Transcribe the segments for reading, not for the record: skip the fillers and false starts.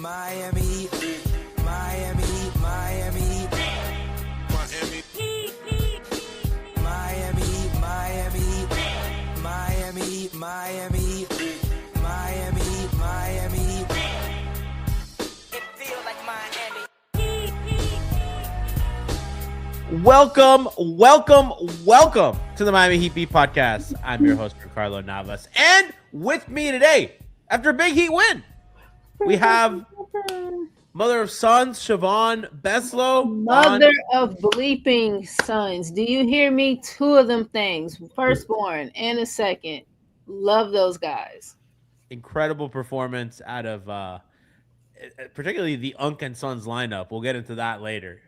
Miami, Miami, Miami, Miami, Miami, Miami, Miami, Miami, Miami, Miami. It feels like Miami. Welcome to the Miami Heat Beat Podcast. I'm your host, Giancarlo Navas. And with me today, after a big Heat win, we have mother of sons, Siobhan, Beslow. Mother of bleeping sons. Do you hear me? Two of them things. Firstborn and a second. Love those guys. Incredible performance out of particularly the Unk and Sons lineup. We'll get into that later.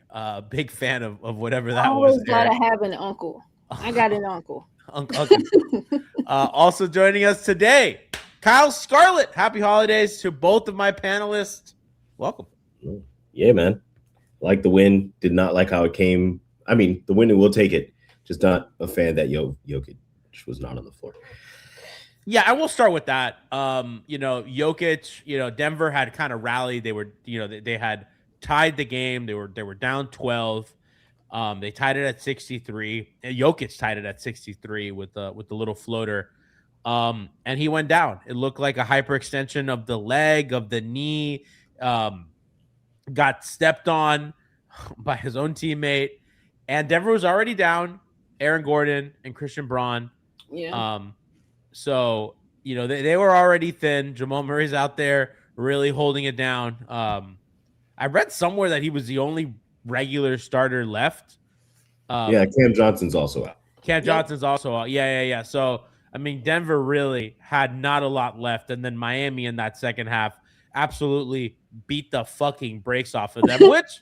Big fan of whatever that Always was. Always gotta have an uncle. I got an uncle. Uncle. Also joining us today, Kyle Scarlett. Happy holidays to both of my panelists. Welcome. Yeah, man. Like the win. Did not like how it came. I mean, the win, we'll take it. Just not a fan that Jokic was not on the floor. Yeah, I will start with that. Jokic, Denver had kind of rallied. They were, they had tied the game. They were down 12. They tied it at 63. Jokic tied it at 63 with the little floater. And he went down. It looked like a hyperextension of the leg, of the knee. Got stepped on by his own teammate. And Denver was already down Aaron Gordon and Christian Braun. Yeah. So, they were already thin. Jamal Murray's out there really holding it down. I read somewhere that he was the only regular starter left. Cam Johnson's also out. Johnson's also out. Yeah. So, I mean, Denver really had not a lot left. And then Miami in that second half absolutely beat the fucking brakes off of them, which,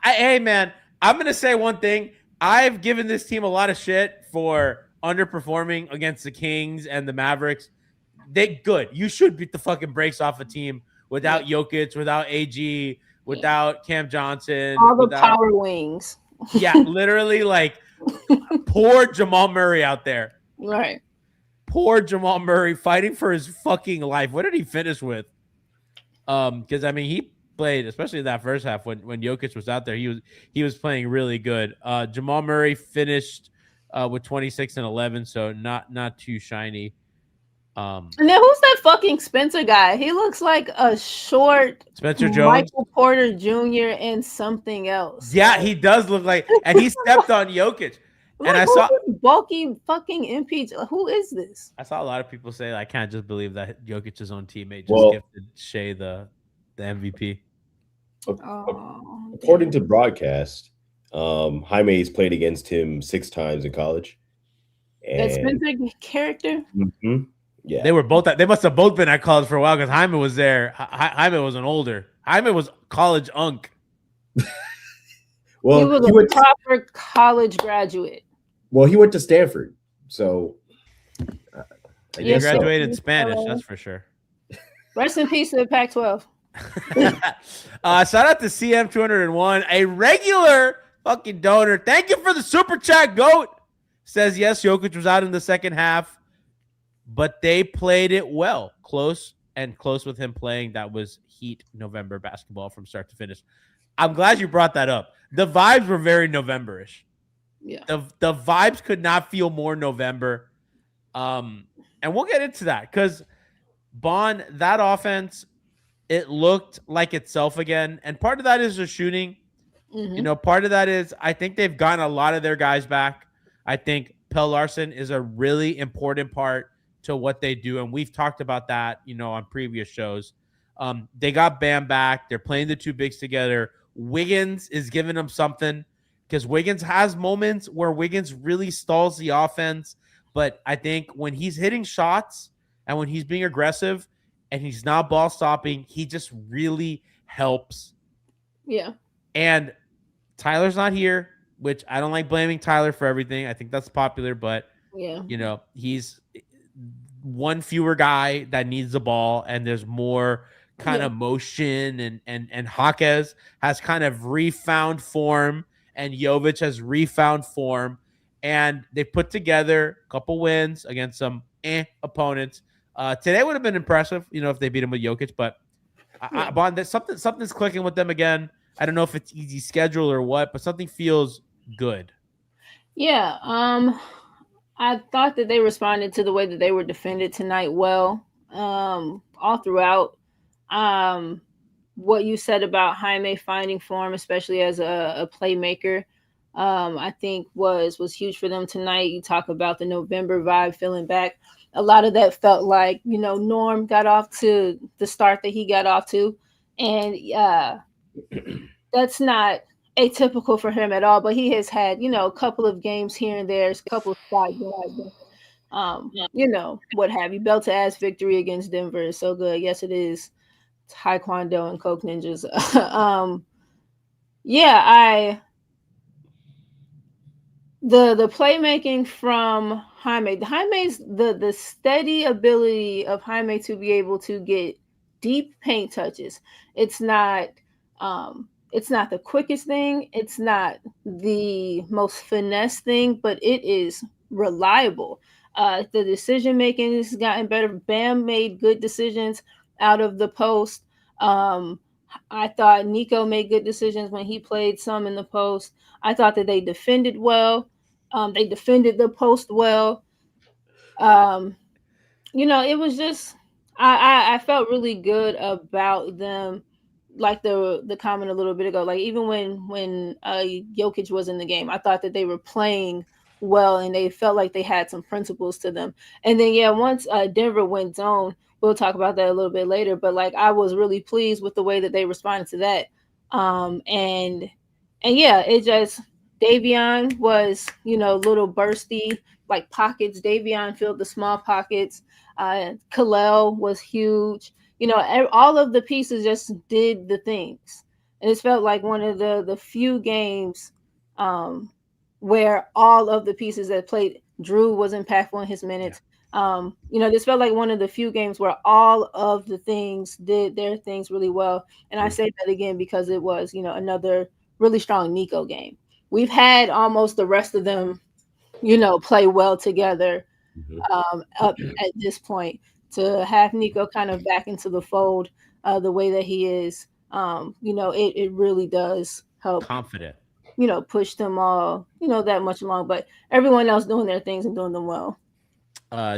hey, man, I'm going to say one thing. I've given this team a lot of shit for underperforming against the Kings and the Mavericks. Good. You should beat the fucking brakes off a team without Jokic, without AG, without Cam Johnson. All the power wings. Yeah, literally, like, poor Jamal Murray out there. Right. Poor Jamal Murray fighting for his fucking life. What did he finish with? Because, I mean, he played, especially in that first half when Jokic was out there, he was playing really good. Jamal Murray finished with 26 and 11, so not too shiny. And then who's that fucking Spencer guy? He looks like a short Spencer Jones, Michael Porter Jr. and something else. Yeah, he does look like, and he stepped on Jokic. Look, and I saw bulky fucking impeach. Who is this? I saw a lot of people say, I can't just believe that Jokic's own teammate just gifted Shea the MVP. According to broadcast, Jaime's played against him 6 times in college. That Spencer character? Mm-hmm. Yeah. They must have both been at college for a while because Haime was there. Haime wasn't older. Haime was college unk. Well, he was a proper college graduate. Well, he went to Stanford, so he graduated in Spanish, that's for sure. Rest in peace to the Pac-12. Shout out to CM201, a regular fucking donor. Thank you for the super chat, GOAT. Says, yes, Jokic was out in the second half, but they played it well. Close with him playing. That was Heat November basketball from start to finish. I'm glad you brought that up. The vibes were very November-ish. Yeah. The vibes could not feel more November. And we'll get into that because Bond, that offense, it looked like itself again. And part of that is the shooting. Mm-hmm. Part of that is I think they've gotten a lot of their guys back. I think Pelle Larsson is a really important part to what they do. And we've talked about that, on previous shows. They got Bam back. They're playing the two bigs together. Wiggins is giving them something because Wiggins has moments where Wiggins really stalls the offense. But I think when he's hitting shots and when he's being aggressive and he's not ball stopping, he just really helps. Yeah. And Tyler's not here, which I don't like blaming Tyler for everything. I think that's popular, but yeah, he's one fewer guy that needs the ball, and there's more kind of motion, and Jaquez has kind of refound form, and Jovic has refound form, and they put together a couple wins against some opponents. Today would have been impressive, if they beat him with Jokic, but Bond, that something's clicking with them again. I don't know if it's easy schedule or what, but something feels good. Yeah. I thought that they responded to the way that they were defended tonight well. All throughout. What you said about Jaime finding form, especially as a playmaker, I think was huge for them tonight. You talk about the November vibe feeling back. A lot of that felt like, Norm got off to the start that he got off to, and that's not atypical for him at all. But he has had, a couple of games here and there, a couple of spot drives, what have you. Belt to ass victory against Denver is so good. Yes, it is. Taekwondo and Coke Ninjas. The playmaking from Jaime's the steady ability of Jaime to be able to get deep paint touches. It's not the quickest thing, it's not the most finesse thing, but it is reliable. The decision making has gotten better. Bam made good decisions out of the post. I thought Nico made good decisions when he played some in the post. I thought that they defended well. They defended the post well. It was just I felt really good about them. Like the comment a little bit ago, like even when Jokic was in the game, I thought that they were playing well and they felt like they had some principles to them. And then once Denver went zone, we'll talk about that a little bit later. But like I was really pleased with the way that they responded to that. And it just Davion was little bursty like pockets. Davion filled the small pockets. Kalel was huge. All of the pieces just did the things. And it felt like one of the few games where all of the pieces that played, Drew was impactful in his minutes. This felt like one of the few games where all of the things did their things really well. And I say that again because it was, another really strong Nico game. We've had almost the rest of them, play well together up at this point. To have Nico kind of back into the fold the way that he is, it really does help. Confident. Push them all, that much along. But everyone else doing their things and doing them well.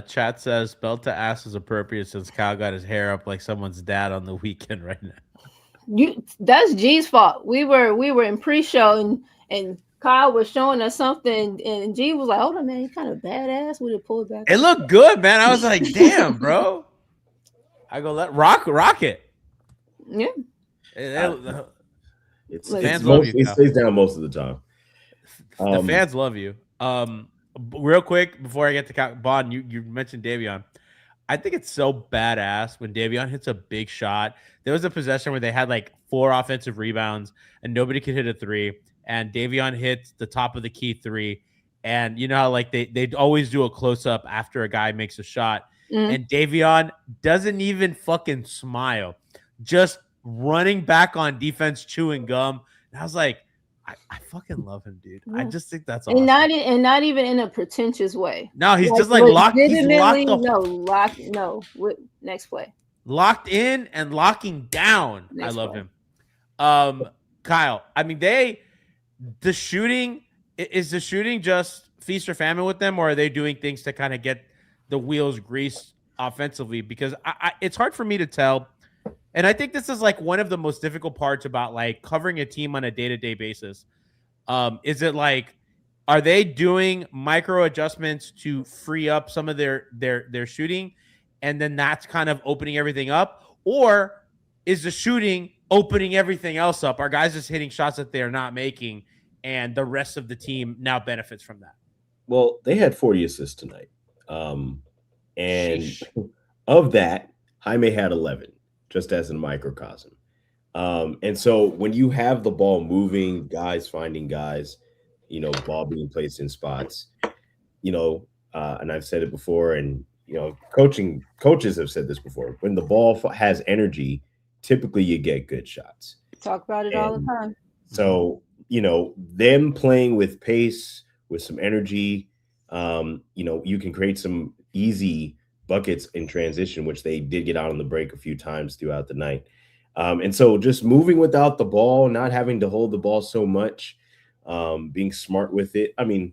Chat says belt to ass is appropriate since Kyle got his hair up like someone's dad on the weekend right now. That's G's fault. We were in pre-show and Kyle was showing us something, and G was like, "Hold on, man, you kind of badass with it pulled back." It looked good, man. I was like, "Damn, bro." I go let rock it. Yeah. It stays down most of the time. The fans love you. Real quick before I get to Bond, you mentioned Davion. I think it's so badass when Davion hits a big shot. There was a possession where they had like 4 offensive rebounds and nobody could hit a 3. And Davion hits the top of the key 3. And you know how like they always do a close-up after a guy makes a shot. And Davion doesn't even fucking smile. Just running back on defense, chewing gum. And I was like, I fucking love him, dude. I just think that's awesome. And not even in a pretentious way. No, he's just like locked. He's locked up. Next play. Locked in and locking down. I love him. Kyle, I mean, the shooting just feast or famine with them, or are they doing things to kind of get the wheels greased offensively? Because it's hard for me to tell. And I think this is like one of the most difficult parts about like covering a team on a day-to-day basis. Is it like, are they doing micro adjustments to free up some of their shooting, and then that's kind of opening everything up? Or is the shooting opening everything else up? Are guys just hitting shots that they're not making, and the rest of the team now benefits from that? Well, they had 40 assists tonight. And of that, Jaime had 11. Just as in a microcosm. And so when you have the ball moving, guys finding guys, ball being placed in spots, and I've said it before, and, coaches have said this before, when the ball has energy, typically you get good shots. Talk about it all the time. So, them playing with pace, with some energy, you can create some easy buckets in transition, which they did get out on the break a few times throughout the night. And so just moving without the ball, not having to hold the ball so much, being smart with it. I mean,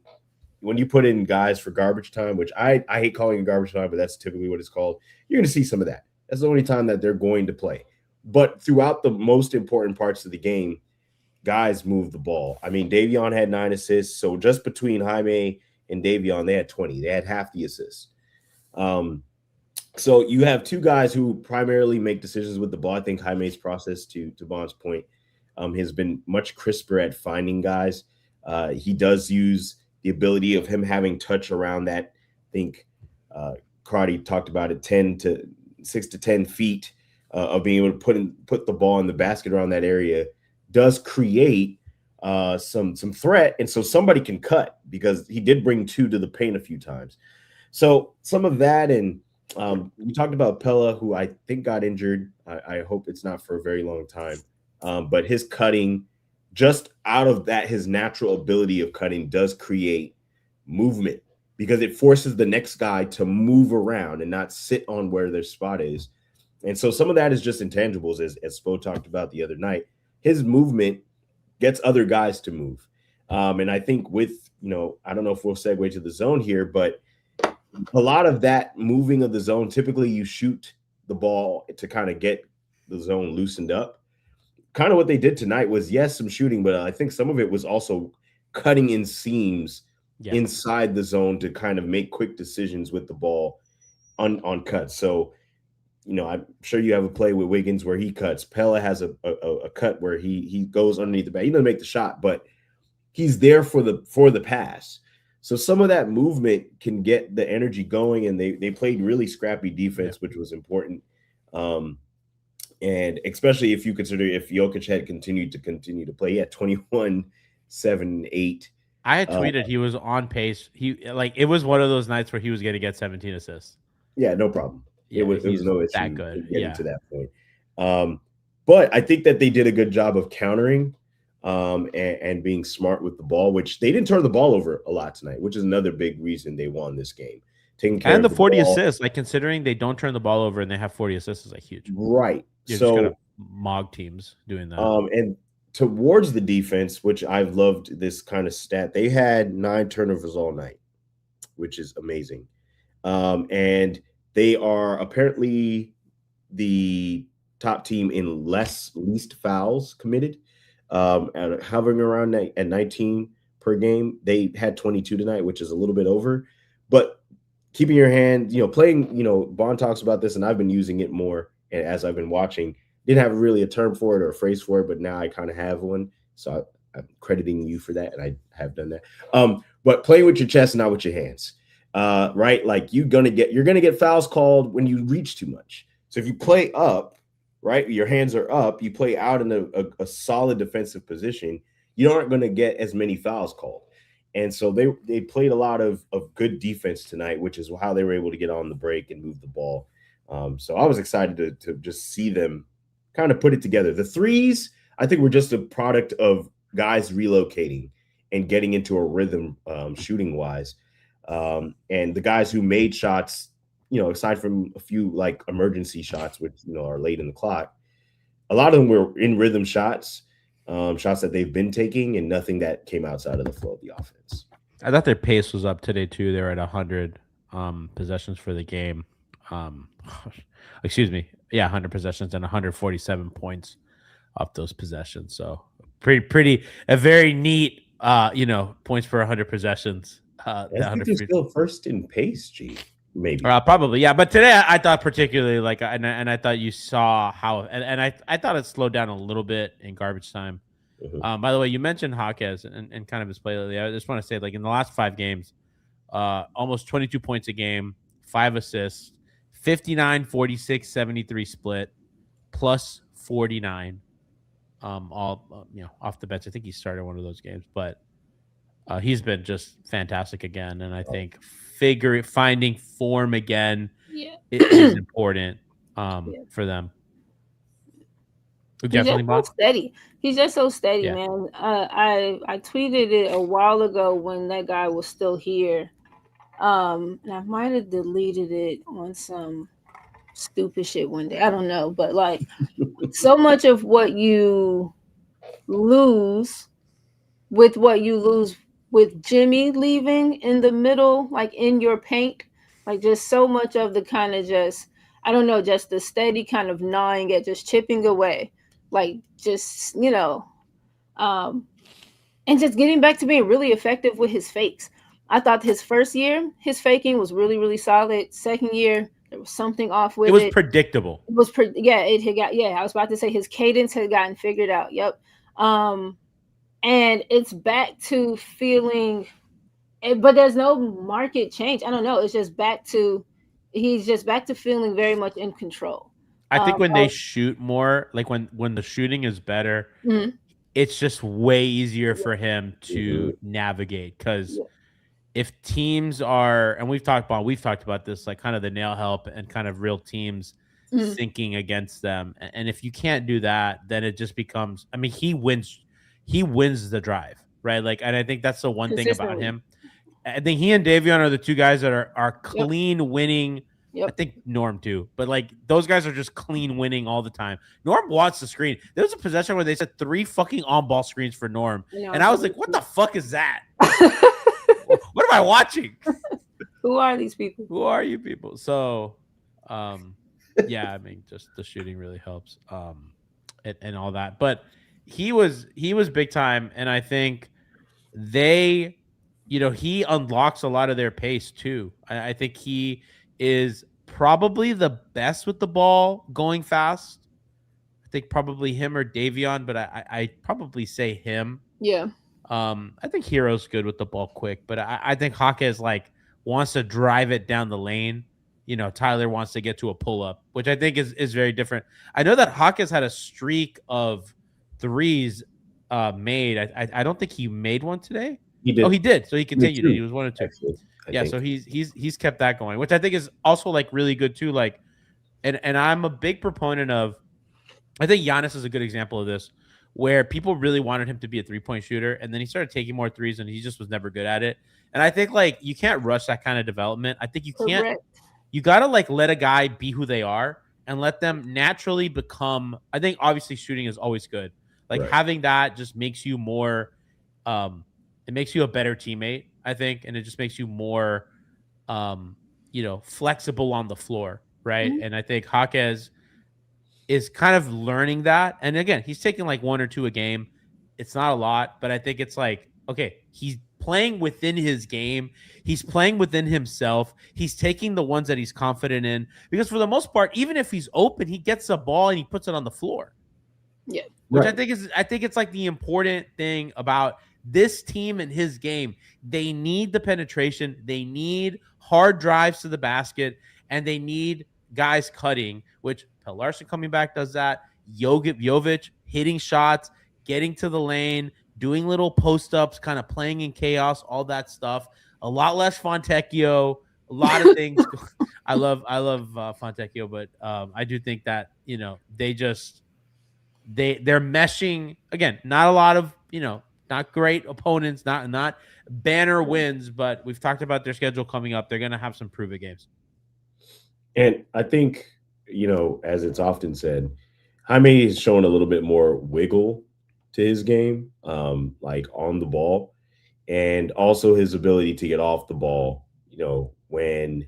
when you put in guys for garbage time, which I hate calling it garbage time, but that's typically what it's called, you're going to see some of that. That's the only time that they're going to play. But throughout the most important parts of the game, guys move the ball. I mean, Davion had 9 assists. So just between Jaime and Davion, they had 20. They had half the assists. So you have two guys who primarily make decisions with the ball. I think Jaime's process, to Bond's point, has been much crisper at finding guys. He does use the ability of him having touch around that. I think Karate talked about it, 6 to 10 feet of being able to put the ball in the basket around that area does create some threat. And so somebody can cut, because he did bring 2 to the paint a few times. So some of that, and we talked about Pella, who I think got injured. I hope it's not for a very long time. But his cutting, just out of that, his natural ability of cutting does create movement, because it forces the next guy to move around and not sit on where their spot is. And so some of that is just intangibles, as Spo talked about the other night. His movement gets other guys to move. And I think with, I don't know if we'll segue to the zone here, but a lot of that moving of the zone, typically you shoot the ball to kind of get the zone loosened up. Kind of what they did tonight was, yes, some shooting, but I think some of it was also cutting in seams inside the zone to kind of make quick decisions with the ball on cuts. So, I'm sure you have a play with Wiggins where he cuts. Pella has a cut where he goes underneath the back. He doesn't make the shot, but he's there for the pass. So some of that movement can get the energy going, and they played really scrappy defense, which was important. And especially if you consider if Jokic had continued to play, he had 21, 7, 8. I had tweeted he was on pace. It was one of those nights where he was going to get 17 assists. Yeah, no problem. Yeah, it was no issue that good. Getting to that point. But I think that they did a good job of countering and being smart with the ball, which they didn't turn the ball over a lot tonight, which is another big reason they won this game. Taking care and of the 40 ball. assists, considering they don't turn the ball over and they have 40 assists, is huge. Right. You're just gonna mog teams doing that. And towards the defense, which I've loved this kind of stat, they had 9 turnovers all night, which is amazing. And they are apparently the top team in least fouls committed, and hovering around at 19 per game. They had 22 tonight, which is a little bit over. But keeping your hand, playing, Bond talks about this, and I've been using it more as I've been watching. Didn't have really a term for it or a phrase for it, but now I kind of have one. So I'm crediting you for that, and I have done that. But playing with your chest, not with your hands. Right? You're gonna get fouls called when you reach too much. So if you play up, right, your hands are up, you play out in a solid defensive position, you aren't going to get as many fouls called. And so they played a lot of good defense tonight, which is how they were able to get on the break and move the ball. So I was excited to just see them kind of put it together. The threes, I think, were just a product of guys relocating and getting into a rhythm shooting wise. And the guys who made shots, aside from a few emergency shots, which, are late in the clock, a lot of them were in rhythm shots, shots that they've been taking, and nothing that came outside of the flow of the offense. I thought their pace was up today too. They were at 100 possessions for the game. Excuse me. Yeah, 100 possessions and 147 points off those possessions. So pretty a very neat points per 100 possessions. I think they're still first in pace, G. Maybe probably, yeah. But today I thought particularly and I thought you saw how and I thought it slowed down a little bit in garbage time. Mm-hmm. By the way, you mentioned Jaquez and kind of his play lately. I just want to say, in the last 5 games, almost 22 points a game, 5 assists, 59, 46, 73 split, plus 49. All off the bench. I think he started one of those games, but he's been just fantastic again. And I think finding form again is important for them. He's just so steady. He's just so steady, man. I tweeted it a while ago when that guy was still here. And I might have deleted it on some stupid shit one day. I don't know, but so much of what you lose with with Jimmy leaving in the middle, like in your paint, like just so much of the kind of just, I don't know, just the steady kind of gnawing at just chipping away, like just, and just getting back to being really effective with his fakes. I thought his first year, his faking was really, really solid. Second year, there was something off It with was it. predictable. Yeah, it had got, yeah, I was about to say his cadence had gotten figured out. Yep. Um, and it's back to feeling, but there's no market change. I don't know. It's just back to, he's just back to feeling very much in control. I think when they Of, shoot more, like when the shooting is better, mhm, it's just way easier for him Mhm. to navigate. Because yeah, if teams are, and we've talked about this, like kind of the nail help and kind of real teams mhm, sinking against them, and if you can't do that, then it just becomes. I mean, he wins the drive, right? Like, and I think that's the one thing about consistently. him. I think he and Davion are the two guys that are Yep. clean winning. I Yep. think Norm too, but like those guys are just clean winning all the time. Norm wants the screen. There was a possession where they said 3 fucking on ball screens for Norm, You know, and I was like, "What the fuck is that? so What am I watching? who are these people? Who are you people?" So, um, yeah, I mean, just the shooting really helps, and all that. But he was big time, and I think they, he unlocks a lot of their pace too. I think he is probably the best with the ball going fast. I think probably him or Davion, but I probably say him. Yeah. I think Hero's good with the ball quick, but I think Jaquez like wants to drive it down the lane. Tyler wants to get to a pull up, which I think is very different. I know that Jaquez had a streak of threes made. I don't think he made one today. He Oh, did. he did. So he He did continued it. He too, was 1 or 2. actually. I Yeah, think. so he's kept that going, which I think is also like really good too. Like, and I'm a big proponent of. I think Giannis is a good example of this, where people really wanted him to be a 3-point shooter, and then he started taking more threes, and he just was never good at it. And I think like you can't rush that kind of development. I think you can't. Correct. You gotta like let a guy be who they are and let them naturally become. I think obviously shooting is always good. Like Right. having that just makes you more. It makes you a better teammate, I think, and it just makes you more, flexible on the floor, right? Mhm. And I think Jaquez is kind of learning that. And again, he's taking like 1 or 2 a game. It's not a lot, but I think it's like, okay, he's playing within his game. He's playing within himself. He's taking the ones that he's confident in, because for the most part, even if he's open, he gets the ball and he puts it on the floor. Yeah. Which Right. I think it's like the important thing about this team and his game. They need the penetration. They need hard drives to the basket, and they need guys cutting, which Pell Larson coming back does that. Jovic hitting shots, getting to the lane, doing little post ups, kind of playing in chaos, all that stuff. A lot less Fontecchio, a lot of things. I love Fontecchio, but I do think that they're meshing again. Not a lot of not great opponents, not banner wins, but we've talked about their schedule coming up. They're gonna have some prove-it games. And I think, as it's often said, Jaime is showing a little bit more wiggle to his game, like on the ball, and also his ability to get off the ball, and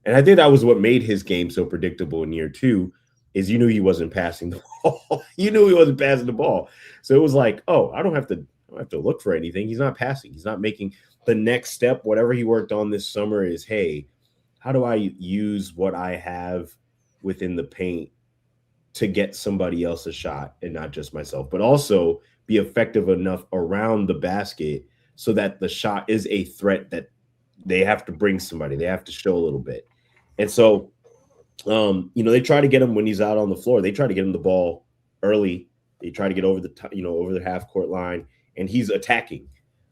I think that was what made his game so predictable in year 2, is you knew he wasn't passing the ball. You knew he wasn't passing the ball. So it was like, oh, I don't have to look for anything. He's not passing. He's not making the next step. Whatever he worked on this summer is, hey, how do I use what I have within the paint to get somebody else a shot and not just myself, but also be effective enough around the basket so that the shot is a threat that they have to bring somebody. They have to show a little bit. And so, they try to get him when he's out on the floor. They try to get him the ball early. They try to get over over the half court line, and he's attacking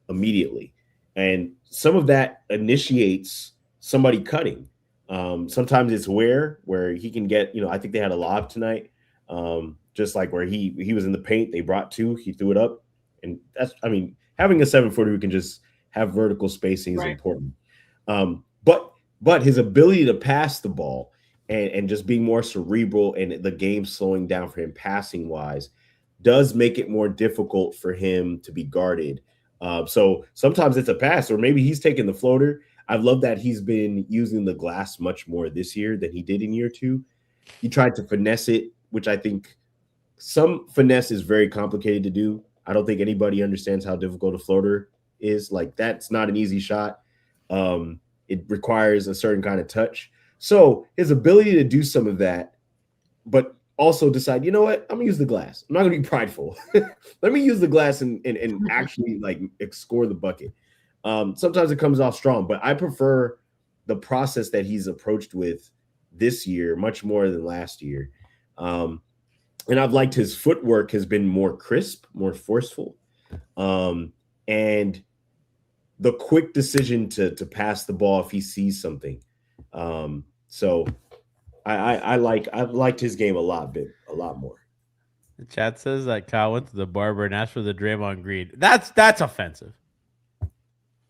immediately. And some of that initiates somebody cutting. Sometimes it's where he can get, I think they had a lob tonight, just like where he was in the paint. They brought 2, he threw it up. And having a 7-footer who can just have vertical spacing is Right. important. But his ability to pass the ball and just being more cerebral and the game slowing down for him passing wise does make it more difficult for him to be guarded. So sometimes it's a pass, or maybe he's taking the floater. I love that he's been using the glass much more this year than he did in year 2. He tried to finesse it, which I think some finesse is very complicated to do. I don't think anybody understands how difficult a floater is. Like, that's not an easy shot. It requires a certain kind of touch. So his ability to do some of that, but also decide, you know what, I'm gonna use the glass. I'm not gonna be prideful. Let me use the glass and actually like score the bucket. Sometimes it comes off strong, but I prefer the process that he's approached with this year much more than last year. And I've liked his footwork has been more crisp, more forceful. And the quick decision to pass the ball if he sees something. So I've liked his game a lot more. The chat says that Kyle went to the barber and asked for the Draymond Green. That's offensive.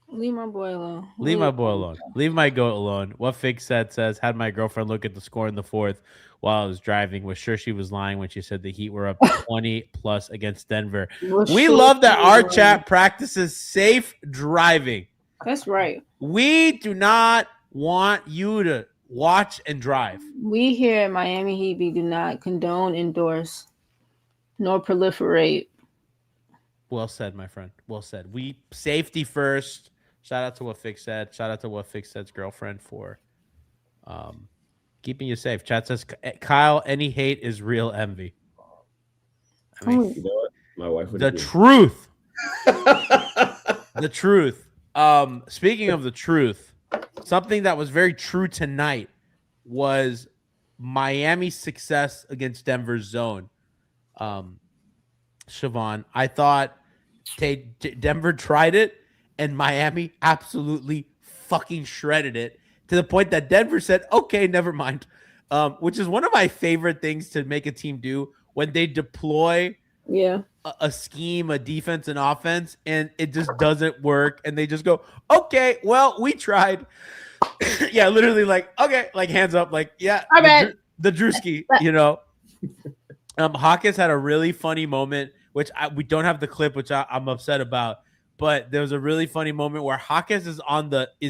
Leave my boy alone. Leave my boy alone. Leave my goat alone. What Fig said says, had my girlfriend look at the score in the 4th while I was driving. Was sure she was lying when she said the Heat were up 20 plus against Denver. We love that our chat practices safe driving. That's right. We do not want you to watch and drive. We here at Miami Heat, we do not condone, endorse, nor proliferate. Well said, my friend. Well said. We safety first. Shout out to what Fix said. Shout out to what Fix said's girlfriend for keeping you safe. Chat says, Kyle, any hate is real envy. I mean, you know what? My wife would the agree. truth. The truth. Speaking of the truth, something that was very true tonight was Miami's success against Denver's zone. Siobhan, I thought Denver tried it and Miami absolutely fucking shredded it to the point that Denver said, okay, never mind. Which is one of my favorite things to make a team do when they deploy a scheme, a defense and offense, and it just doesn't work. And they just go, okay, well, we tried. Yeah, literally like, okay, like hands up, like, yeah, the Drewski, you know. Hawkins had a really funny moment, which we don't have the clip, which I'm upset about. But there was a really funny moment where Hawkins is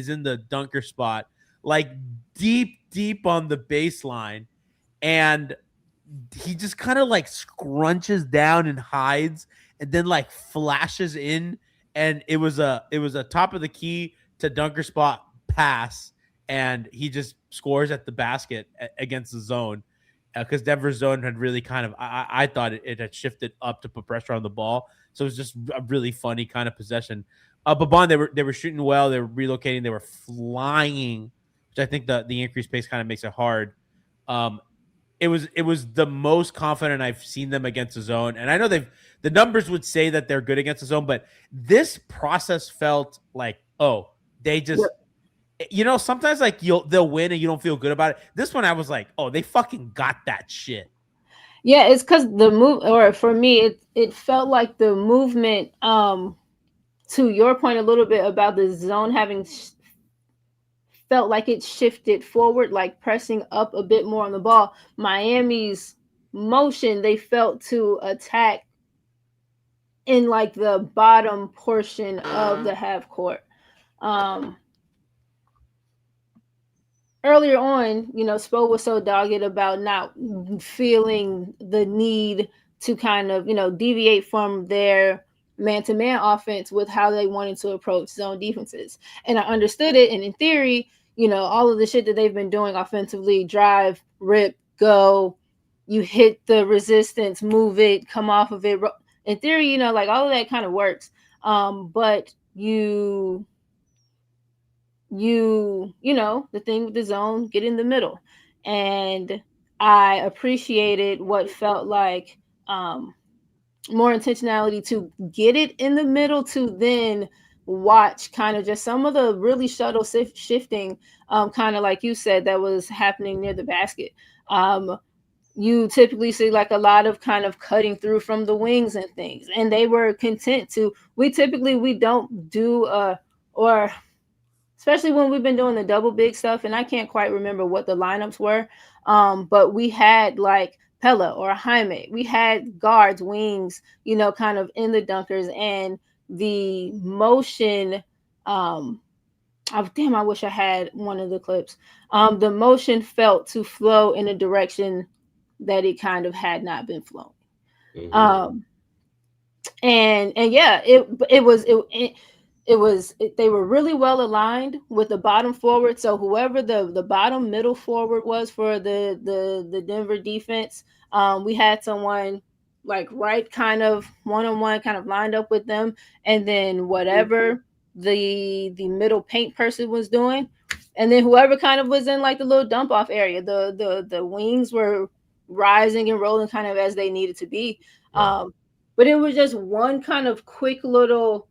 in the dunker spot, like deep on the baseline, and he just kind of like scrunches down and hides, and then like flashes in, and it was a top of the key to dunker spot pass, and he just scores at the basket against the zone. Because Denver's zone had really kind of, I thought it had shifted up to put pressure on the ball. So it was just a really funny kind of possession. But Bond, they were shooting well. They were relocating. They were flying, which I think the increased pace kind of makes it hard. It was the most confident I've seen them against the zone. And I know the numbers would say that they're good against the zone, but this process felt like, they just. Yeah. You know, sometimes like they'll win and you don't feel good about it. This one I was like, they fucking got that shit. Yeah, it's because the move, or for me, it felt like the movement. To your point, a little bit about the zone having felt like it shifted forward, like pressing up a bit more on the ball. Miami's motion, they felt to attack in like the bottom portion of the half court. Earlier on, you know, Spo was so dogged about not feeling the need to kind of, you know, deviate from their man-to-man offense with how they wanted to approach zone defenses. And I understood it. And in theory, you know, all of the shit that they've been doing offensively, drive, rip, go, you hit the resistance, move it, come off of it. In theory, you know, like all of that kind of works. But you know, the thing with the zone, get in the middle. And I appreciated what felt like more intentionality to get it in the middle, to then watch kind of just some of the really subtle shifting, kind of like you said, that was happening near the basket. You typically see like a lot of kind of cutting through from the wings and things, and they were content to. We don't do or especially when we've been doing the double big stuff, and I can't quite remember what the lineups were. But we had like Pella or Jaime. We had guards, wings, kind of in the dunkers, and the motion. I wish I had one of the clips. The motion felt to flow in a direction that it kind of had not been flowing. Mhm. And yeah, they were really well aligned with the bottom forward. So whoever the bottom middle forward was for the Denver defense, we had someone like right kind of one-on-one kind of lined up with them, and then whatever the middle paint person was doing, and then whoever kind of was in like the little dump off area, the wings were rising and rolling kind of as they needed to be. But it was just one kind of quick little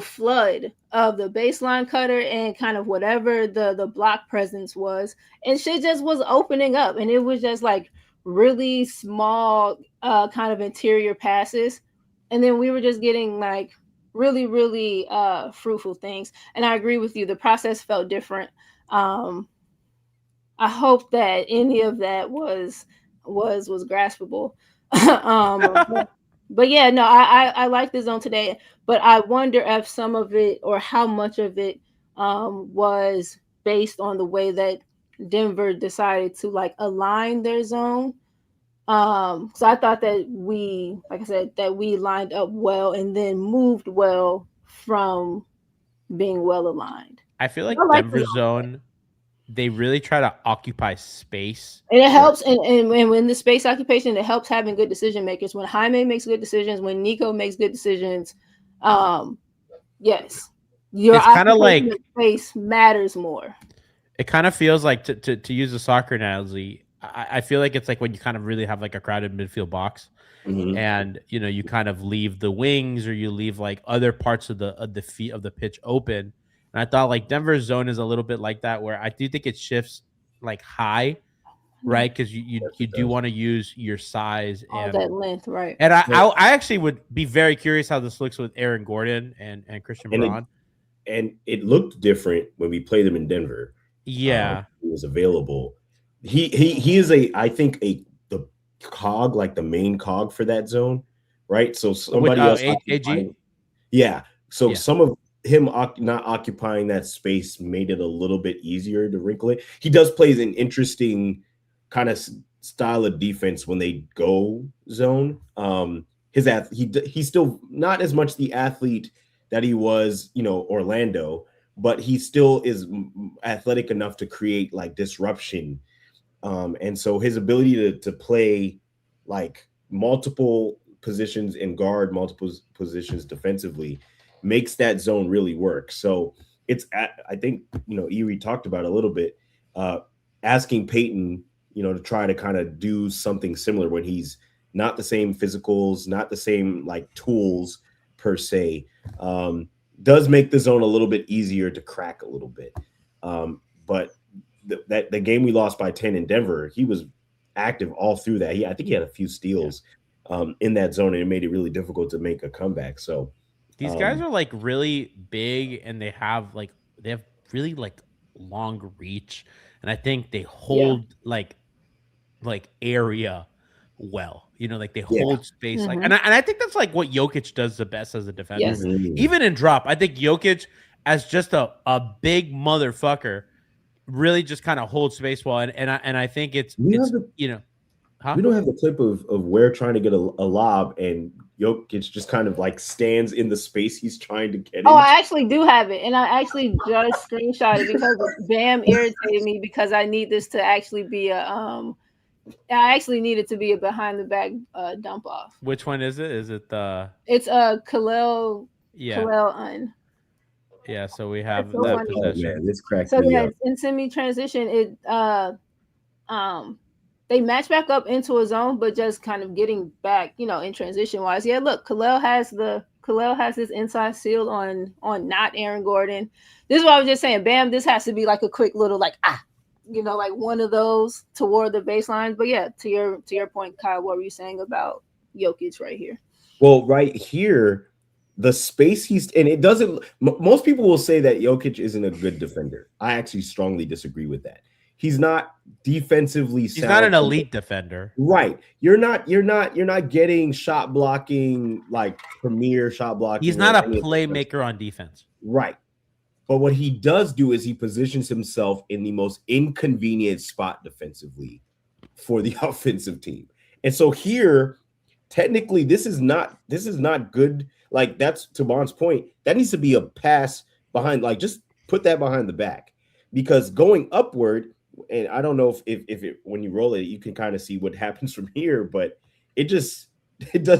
flood of the baseline cutter and kind of whatever the block presence was, and shit just was opening up, and it was just like really small kind of interior passes, and then we were just getting like really fruitful things. And I agree with you, the process felt different. I hope that any of that was graspable. But yeah, no, I like the zone today, but I wonder if some of it or how much of it was based on the way that Denver decided to like align their zone. So I thought that like I said, that we lined up well and then moved well from being well aligned. I feel like I like Denver zone, they really try to occupy space. And it helps, and when the space occupation, it helps having good decision makers. When Jaime makes good decisions, when Nico makes good decisions, yes, your It's kind of like space matters more. It kind of feels like, to use a soccer analogy, I feel like it's like when you kind of really have like a crowded midfield box, and you kind of leave the wings or you leave like other parts of the feet of the pitch open. And I thought like Denver's zone is a little bit like that, where I do think it shifts like high, right? Because you do want to use your size and that length, right? And I actually would be very curious how this looks with Aaron Gordon and Christian Braun. And it looked different when we played them in Denver. Yeah, he was available. He is I think the cog, like the main cog for that zone, right? So somebody else, AG, yeah. So some of him not occupying that space made it a little bit easier to wrinkle it. He does plays an interesting kind of style of defense when they go zone. He's still not as much the athlete that he was, Orlando, but he still is athletic enough to create like disruption. And so his ability to play like multiple positions and guard multiple positions defensively makes that zone really work. So I think, Erie talked about a little bit, asking Peyton, to try to kind of do something similar when he's not the same physicals, not the same like tools per se, does make the zone a little bit easier to crack a little bit. But the game we lost by 10 in Denver, he was active all through that. I think he had a few steals in that zone, and it made it really difficult to make a comeback. So these guys are like really big, and they have really like long reach, and I think they hold like area well. Like they hold space. Like, and I think that's like what Jokic does the best as a defender. Yes. Even in drop, I think Jokic as just a big motherfucker really just kind of holds space well. And I think it's we don't have the clip of Ware trying to get a lob and Jokic just kind of like stands in the space he's trying to get. Oh, I actually do have it, and I actually just screenshot it because Bam irritated me because I need this to actually be I actually need it to be a behind the back dump off. Which one is it? Is it the? It's Khalil. Yeah. Khalil Un. Yeah, so we have that possession. This cracked so me yeah, up. in semi transition, they match back up into a zone, but just kind of getting back, in transition wise. Yeah, look, Khalil has his inside seal on not Aaron Gordon. This is what I was just saying. Bam, this has to be like a quick little like like one of those toward the baseline. But yeah, to your point, Kyle, what were you saying about Jokic right here? Well, right here, the space and it doesn't. Most people will say that Jokic isn't a good defender. I actually strongly disagree with that. He's not defensively sound. He's not an elite defender. Right. You're not getting shot blocking, like premier shot blocking. He's not a playmaker on defense. Right. But what he does do is he positions himself in the most inconvenient spot defensively for the offensive team. And so here, technically, this is not good. Like, that's to Bon's point. That needs to be a pass behind, like, just put that behind the back. Because going upward, and I don't know if it, when you roll it, you can kind of see what happens from here, but it does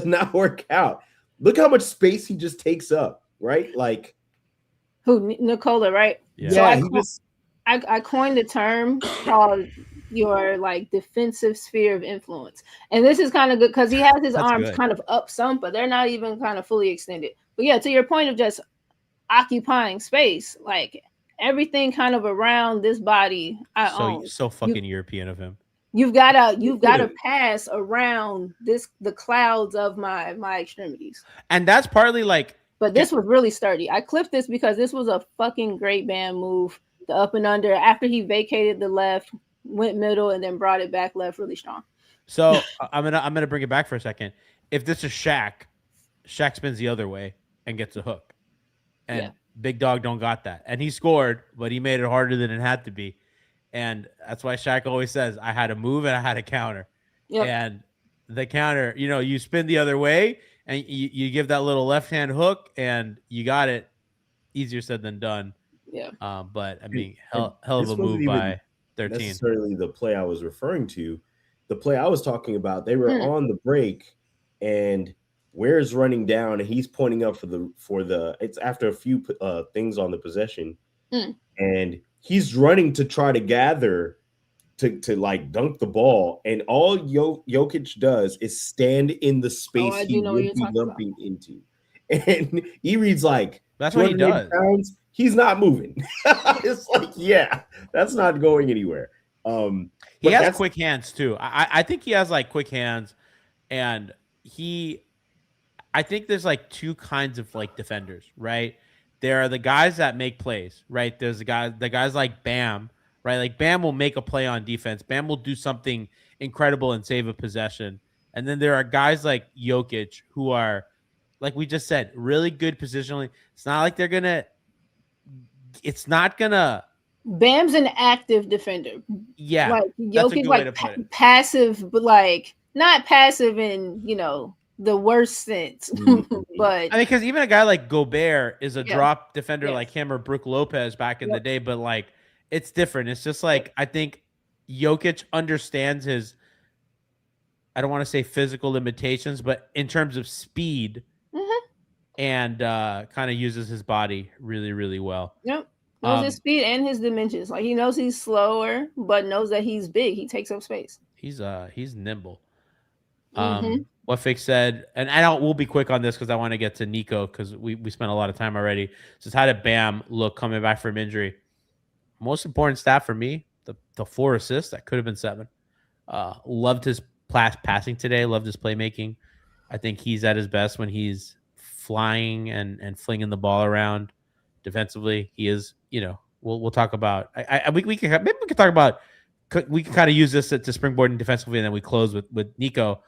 not work out. Look how much space he just takes up, right? Like, who, Nicola, right? Yeah, So I coined the term called your like defensive sphere of influence, and this is kind of good because he has his arms kind of up some, but they're not even kind of fully extended. But yeah, to your point of just occupying space, like everything kind of around this body I own. So fucking European of him. You've gotta pass around the clouds of my extremities. And that's partly like, but this was really sturdy. I clipped this because this was a fucking great Bam move. The up and under after he vacated the left, went middle, and then brought it back left really strong. So I'm gonna bring it back for a second. If this is Shaq spins the other way and gets a hook. And Big Dog don't got that. And he scored, but he made it harder than it had to be. And that's why Shaq always says, I had a move and I had a counter. Yep. And the counter, you spin the other way and you give that little left-hand hook and you got it. Easier said than done. Yeah. But I mean, hell of a move by 13. Necessarily the play I was referring to. The play I was talking about, they were on the break and Ware's running down and he's pointing up for the it's after a few things on the possession. And he's running to try to gather to like dunk the ball, and all Jokic does is stand in the space he would be jumping into. And he reads like, that's what he does. Pounds, he's not moving. It's like, yeah, that's not going anywhere. He has quick hands too. I think he has like quick hands, and I think there's like two kinds of like defenders, right? There are the guys that make plays, right? There's the guys like Bam, right? Like Bam will make a play on defense. Bam will do something incredible and save a possession. And then there are guys like Jokic who are, like we just said, really good positionally. It's not like Bam's an active defender. Yeah. Like Jokic, like passive, but like not passive in, the worst sense. But I mean, because even a guy like Gobert is a drop defender like him or Brook Lopez back in the day, but like it's different. It's just like I think Jokic understands his, I don't want to say physical limitations, but in terms of speed and kind of uses his body really, really well. Yep. Knows his speed and his dimensions. Like he knows he's slower, but knows that he's big. He takes up space. He's nimble. What Fix said, and we'll be quick on this because I want to get to Nico because we spent a lot of time already. Just how did Bam look coming back from injury? Most important stat for me, the 4 assists. That could have been 7. Loved his passing today. Loved his playmaking. I think he's at his best when he's flying and flinging the ball around defensively. He is, we'll talk about. We can talk about. We can kind of use this to springboard and defensively, and then we close with Nico.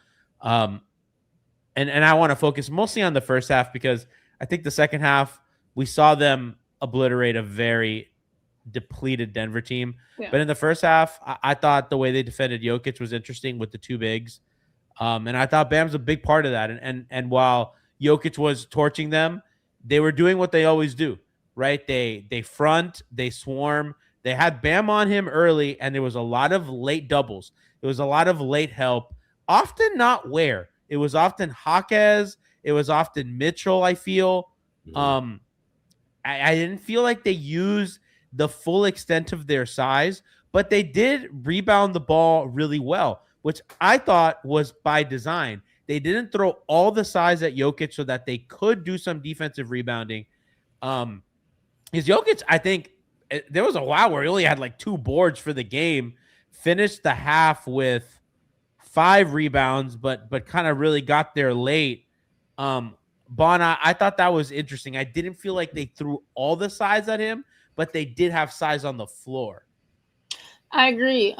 And I want to focus mostly on the first half because I think the second half we saw them obliterate a very depleted Denver team. Yeah. But in the first half, I thought the way they defended Jokic was interesting with the 2 bigs. And I thought Bam's a big part of that. And while Jokic was torching them, they were doing what they always do, right? They front, they swarm. They had Bam on him early, and there was a lot of late doubles. There was a lot of late help. Often not Ware. It was often Jaquez. It was often Mitchell, I feel. I didn't feel like they used the full extent of their size, but they did rebound the ball really well, which I thought was by design. They didn't throw all the size at Jokic so that they could do some defensive rebounding. Because Jokic, I think, there was a while where he only had like 2 boards for the game, finished the half with 5 rebounds, but kind of really got there late. Bon, I thought that was interesting. I didn't feel like they threw all the size at him, but they did have size on the floor. I agree.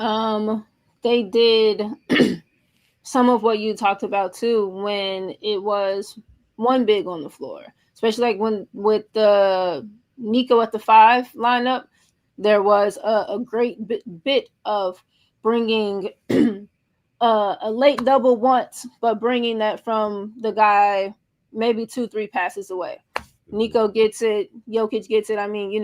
They did some of what you talked about too when it was one big on the floor, especially like when with the Nico at the 5 lineup, there was a great bit of bringing a late double once, but bringing that from the guy maybe 2-3 passes away. Nico gets it, Jokic gets it. I mean,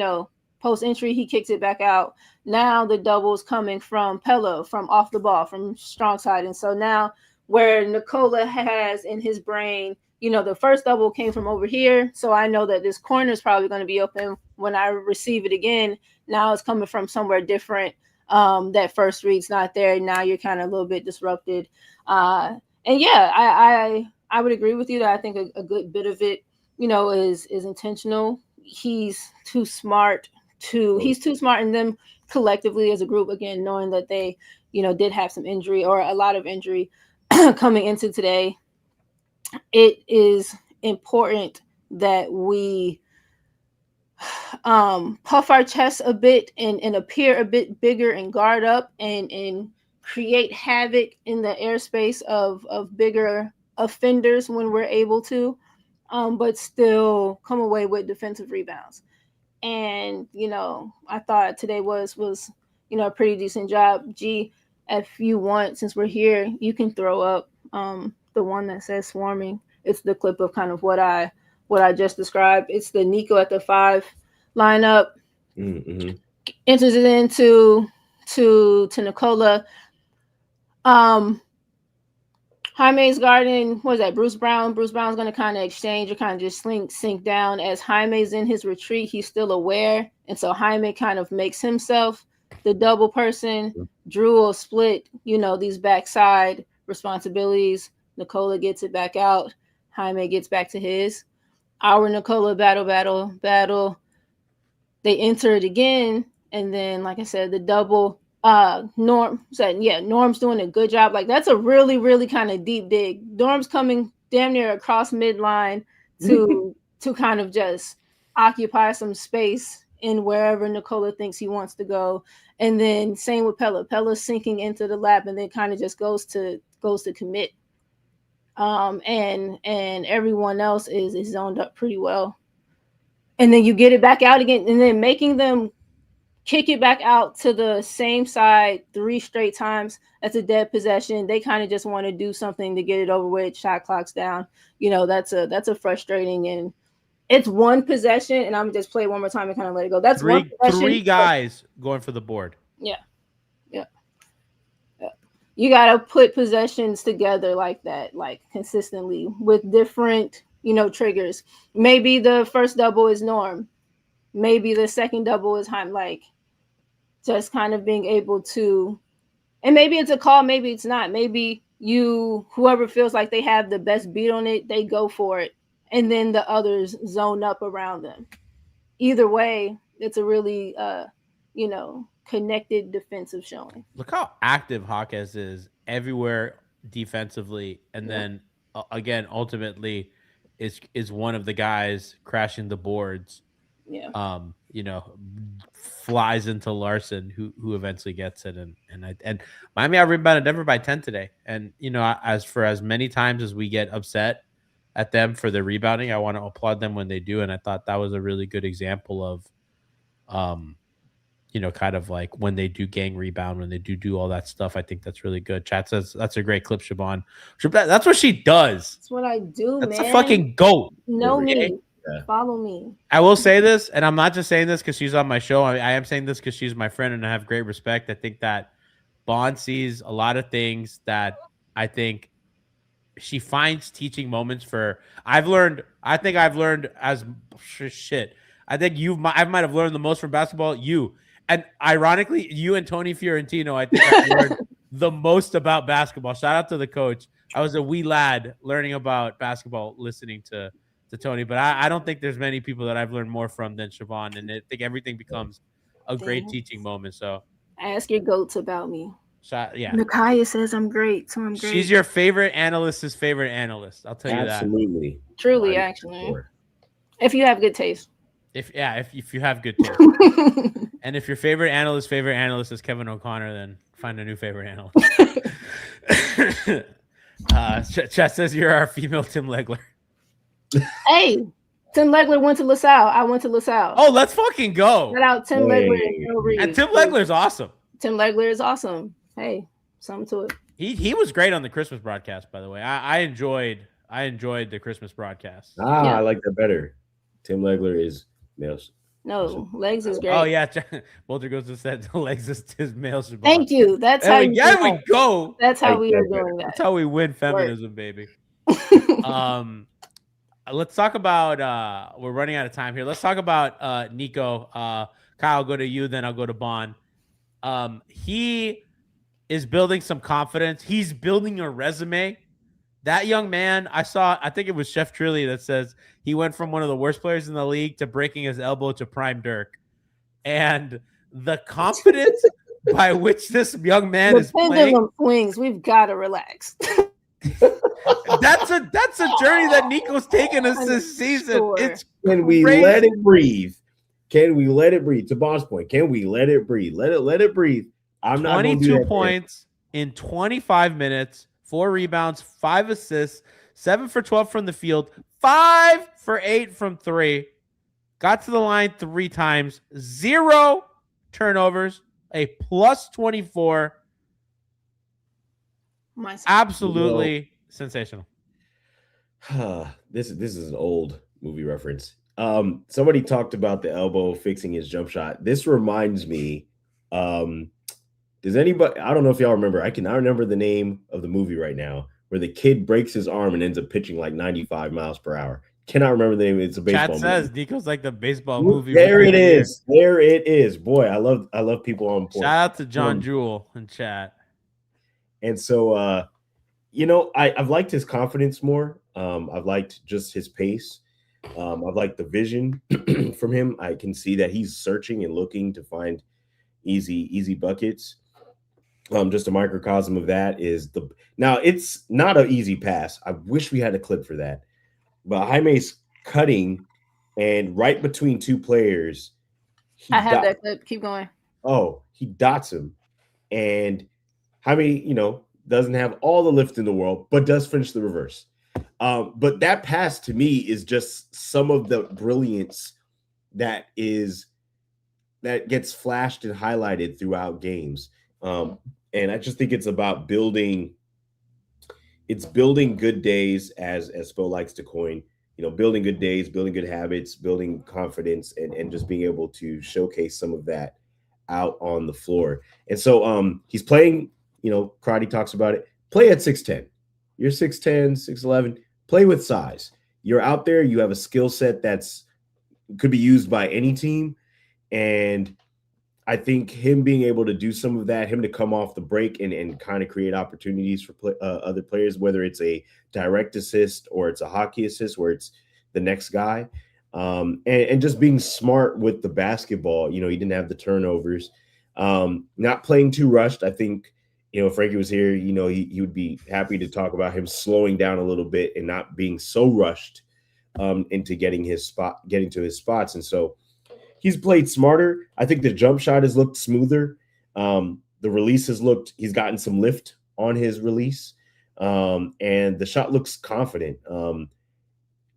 post entry, he kicks it back out. Now the double's coming from Pella, from off the ball, from strong side. And so now where Nikola has in his brain, the first double came from over here. So I know that this corner is probably going to be open when I receive it again. Now it's coming from somewhere different. That first read's not there. Now you're kind of a little bit disrupted. And yeah, I would agree with you that I think a good bit of it, is intentional. He's too smart in them collectively as a group, again, knowing that they, did have some injury or a lot of injury coming into today. It is important that we puff our chests a bit and appear a bit bigger and guard up and create havoc in the airspace of bigger offenders when we're able to, but still come away with defensive rebounds. And I thought today was a pretty decent job. G, if you want, since we're here, you can throw up the one that says swarming. It's the clip of kind of what I just described. It's the Nico at the 5 lineup. Mm-hmm. Enters it into to Nikola. Jaime's guarding, what is that, Bruce Brown? Bruce Brown's going to kind of exchange or kind of just sink down. As Jaime's in his retreat, he's still aware. And so Jaime kind of makes himself the double person. Drew will split, these backside responsibilities. Nikola gets it back out. Jaime gets back to his. Our Nikola battle. They enter it again. And then, like I said, the double. Norm said, yeah, Norm's doing a good job. Like, that's a really, really kind of deep dig. Norm's coming damn near across midline to kind of just occupy some space in wherever Nikola thinks he wants to go. And then same with Pella. Pella's sinking into the lap and then kind of just goes to commit. And everyone else is zoned up pretty well. And then you get it back out again, and then making them kick it back out to the same side 3 straight times. That's a dead possession. They kind of just want to do something to get it over with. Shot clock's down. That's a frustrating, and it's one possession. And I'm just play it one more time and kind of let it go. That's one possession. 3 guys going for the board. Yeah. You got to put possessions together like that, like consistently with different, triggers. Maybe the first double is Norm. Maybe the second double is Haime. Like, just kind of being able to, and maybe it's a call, maybe it's not. Maybe whoever feels like they have the best beat on it, they go for it. And then the others zone up around them. Either way, it's a really, connected defensive showing. Look how active Hawkes is everywhere defensively. And then, again, ultimately is one of the guys crashing the boards. Yeah. Flies into Larson, who eventually gets it, and Miami out rebounded Denver by 10 today. And as many times as we get upset at them for their rebounding, I want to applaud them when they do. And I thought that was a really good example of, kind of like when they do gang rebound, when they do all that stuff. I think that's really good. Chat says that's a great clip, Siobhan. That's what she does. That's what I do, that's man. a fucking goat. Know me. Yeah. Follow me. I will say this, and I'm not just saying this because she's on my show. I am saying this because she's my friend, and I have great respect. I think that Bond sees a lot of things that I think she finds teaching moments for. I think I've learned as shit. I think I might have learned the most from basketball. You, and ironically, you and Tony Fiorentino, I think I've learned the most about basketball. Shout out to the coach. I was a wee lad learning about basketball, listening to Tony, but I don't think there's many people that I've learned more from than Siobhan, and I think everything becomes a great teaching moment. So ask your goats about me. So yeah, Nakaya says I'm great, so I'm great. she's your favorite analyst's favorite analyst. I'll tell you that. Absolutely. Truly, I'm actually. sure. If you have good taste. If you have good taste, and if your favorite analyst is Kevin O'Connor, then find a new favorite analyst. Chet says you're our female Tim Legler. Hey, Tim Legler went to LaSalle. I went to LaSalle. Oh, let's fucking go. Shout out Tim Legler and Joe Reed. And Tim Legler's awesome. Tim Legler is awesome. Hey, something to it. He was great on the Christmas broadcast, by the way. I enjoyed the Christmas broadcast. Yeah. I like that better. Tim Legler is male. No, Legs is great. Oh yeah, Boulder goes and said the Legs is his male. Shabbat. Thank you. That's There how we, there we go. That's how we are doing that. That's how we win feminism, baby. Let's talk about we're running out of time here. Let's talk about Nico. Kyle, I'll go to you, then I'll go to Bond. He is building some confidence. He's building a resume. That young man, I think it was Chef Trilly that says he went from one of the worst players in the league to breaking his elbow to prime Dirk. And the confidence by which this young man is playing. Swings, we've got to relax. That's a journey that Nico's taken us this season. Sure. It's Can we crazy. let it breathe? Can we let it breathe? To Bond's point, can we let it breathe? Let it breathe. I'm not 22 points in 25 minutes, 4 rebounds, 5 assists, 7 for 12 from the field, 5 for 8 from 3. Got to the line 3 times, 0 turnovers, a plus 24. Absolutely sensational. This is an old movie reference. Somebody talked about the elbow fixing his jump shot. This reminds me. Does anybody? I don't know if y'all remember. I remember the name of the movie right now, where the kid breaks his arm and ends up pitching like 95 miles per hour. Cannot remember the name. It's a baseball movie. Chat says Nico's like the baseball movie. There it is. There it is. Boy, I love people on point. Shout out to John Jewell in chat. And so, I've liked his confidence more. I've liked just his pace. I've liked the vision from him. I can see that he's searching and looking to find easy buckets. Just a microcosm of that is now it's not an easy pass. I wish we had a clip for that. But Jaime's cutting and right between 2 players. I have that clip. Keep going. Oh, he dots him. And Jaime, doesn't have all the lift in the world, but does finish the reverse. But that pass to me is just some of the brilliance that gets flashed and highlighted throughout games. And I just think it's about building good days, as Spo likes to coin, building good days, building good habits, building confidence, and just being able to showcase some of that out on the floor. And so he's playing, Karate talks about it. Play at 6'10". You're 6'10", 6'11". Play with size. You're out there. You have a skill set could be used by any team. And I think him being able to do some of that, him to come off the break and kind of create opportunities for other players, whether it's a direct assist or it's a hockey assist where it's the next guy, and just being smart with the basketball. He didn't have the turnovers, not playing too rushed. I think, if Frankie was here, he would be happy to talk about him slowing down a little bit and not being so rushed into getting to his spots. And so he's played smarter. I think the jump shot has looked smoother. The release he's gotten some lift on his release. And the shot looks confident.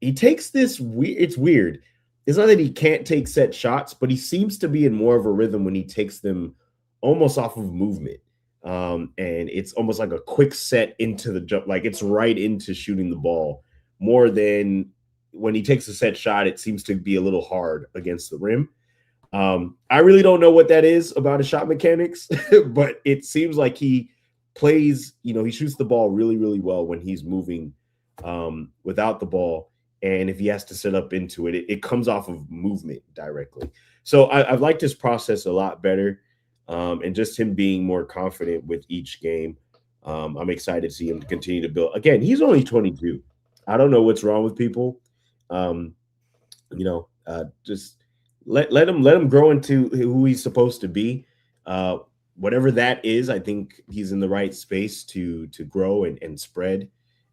He takes this, it's weird. It's not that he can't take set shots, but he seems to be in more of a rhythm when he takes them almost off of movement. And it's almost like a quick set into the jump, like it's right into shooting the ball more than when he takes a set shot. It seems to be a little hard against the rim. I really don't know what that is about his shot mechanics, but it seems like he plays, he shoots the ball really, really well when he's moving without the ball. And if he has to set up into it, it comes off of movement directly. So I've liked his process a lot better. And just him being more confident with each game. I'm excited to see him continue to build. Again, he's only 22. I don't know what's wrong with people. Just let him grow into who he's supposed to be. whatever that is, I think he's in the right space to grow and spread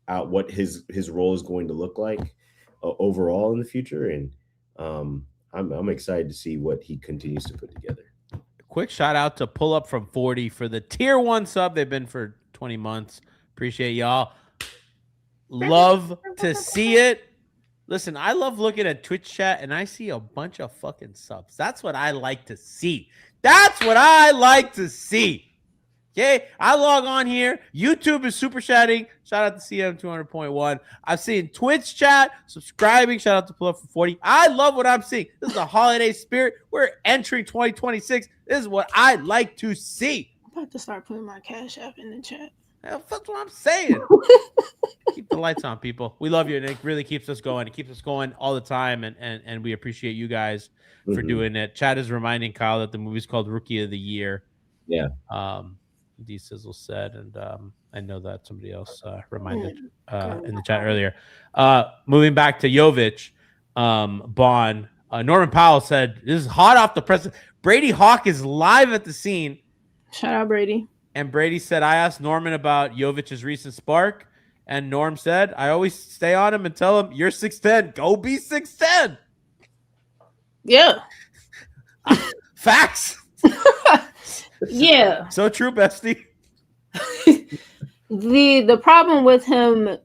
out what his role is going to look like overall in the future. And I'm excited to see what he continues to put together. Quick shout out to Pull Up from 40 for the tier 1 sub. They've been for 20 months. Appreciate y'all. Love to see it. Listen, I love looking at Twitch chat and I see a bunch of fucking subs. That's what I like to see. That's what I like to see. Okay, I log on here. YouTube is super chatting. Shout out to CM 200.1. I've seen Twitch chat, subscribing. Shout out to Pull Up for 40. I love what I'm seeing. This is a holiday spirit. We're entering 2026. This is what I like to see. I'm about to start putting my Cash App in the chat. That's what I'm saying. Keep the lights on, people. We love you, and it really keeps us going. It keeps us going all the time, and we appreciate you guys for doing it. Chad is reminding Kyle that the movie's called Rookie of the Year. Yeah. D Sizzle said, and I know that somebody else reminded in the chat earlier. Moving back to Jovic, Bond, Norman Powell said, "This is hot off the press. Brady Hawk is live at the scene." Shout out Brady. And Brady said, "I asked Norman about Jovic's recent spark, and Norm said, I always stay on him and tell him, you're 6'10". Go be 6'10". Yeah. Facts. Yeah. So true, bestie. The problem with him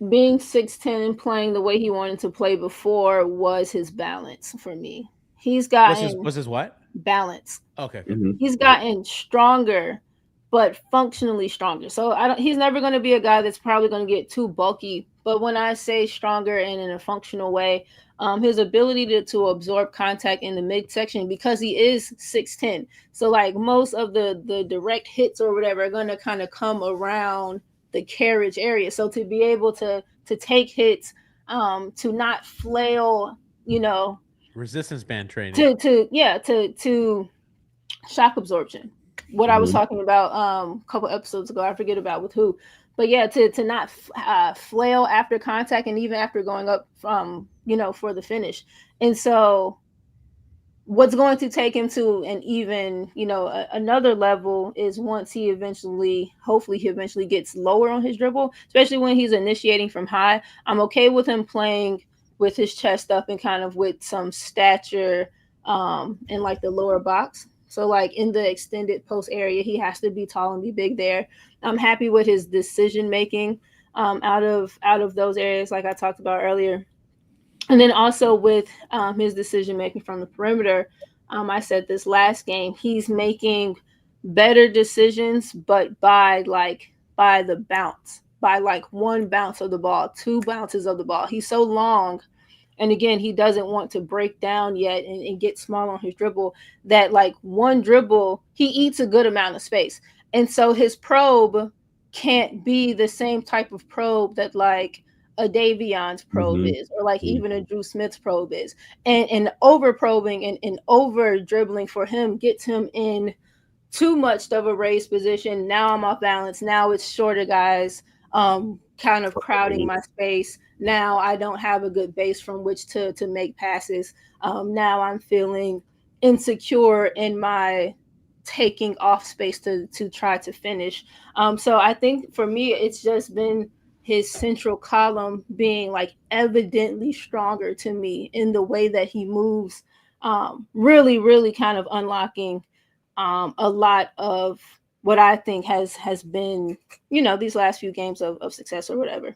being 6'10" and playing the way he wanted to play before was his balance for me. He's gotten was his what? Balance. Okay. He's gotten stronger, but functionally stronger. So he's never going to be a guy that's probably going to get too bulky. But when I say stronger and in a functional way, his ability to absorb contact in the midsection, because he is 6'10". So like most of the direct hits or whatever are going to kind of come around the carriage area. So to be able to take hits, to not flail, resistance band training, to shock absorption. What I was talking about a couple episodes ago, I forget about with who, but yeah, to not flail after contact and even after going up from for the finish. And so what's going to take him to an even another level is once he hopefully gets lower on his dribble, especially when he's initiating from high. I'm okay with him playing with his chest up and kind of with some stature in like the lower box. So like in the extended post area, he has to be tall and be big there. I'm happy with his decision making out of those areas, like I talked about earlier. And then also with his decision making from the perimeter, I said this last game, he's making better decisions, but by the bounce, by like one bounce of the ball, 2 bounces of the ball. He's so long. And again, he doesn't want to break down yet and get small on his dribble, that like one dribble, he eats a good amount of space. And so his probe can't be the same type of probe that like a Davion's probe is, or like even a Drew Smith's probe is. And over probing and over dribbling for him gets him in too much of a raised position. Now I'm off balance. Now it's shorter guys kind of crowding my space. Now I don't have a good base from which to make passes. Now I'm feeling insecure in my taking off space to try to finish. So I think for me, it's just been his central column being like evidently stronger to me in the way that he moves, really, really kind of unlocking a lot of what I think has been, these last few games of success or whatever.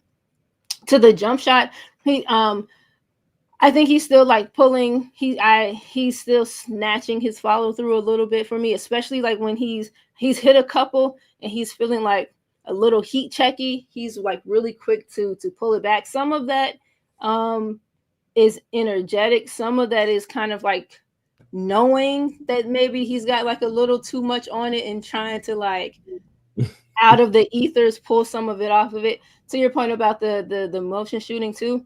To the jump shot, I think he's still like pulling. He's still snatching his follow through a little bit for me, especially like when he's hit a couple and he's feeling like a little heat checky. He's like really quick to pull it back. Some of that is energetic. Some of that is kind of like knowing that maybe he's got like a little too much on it and trying to like out of the ethers pull some of it off of it. To your point about the motion shooting too,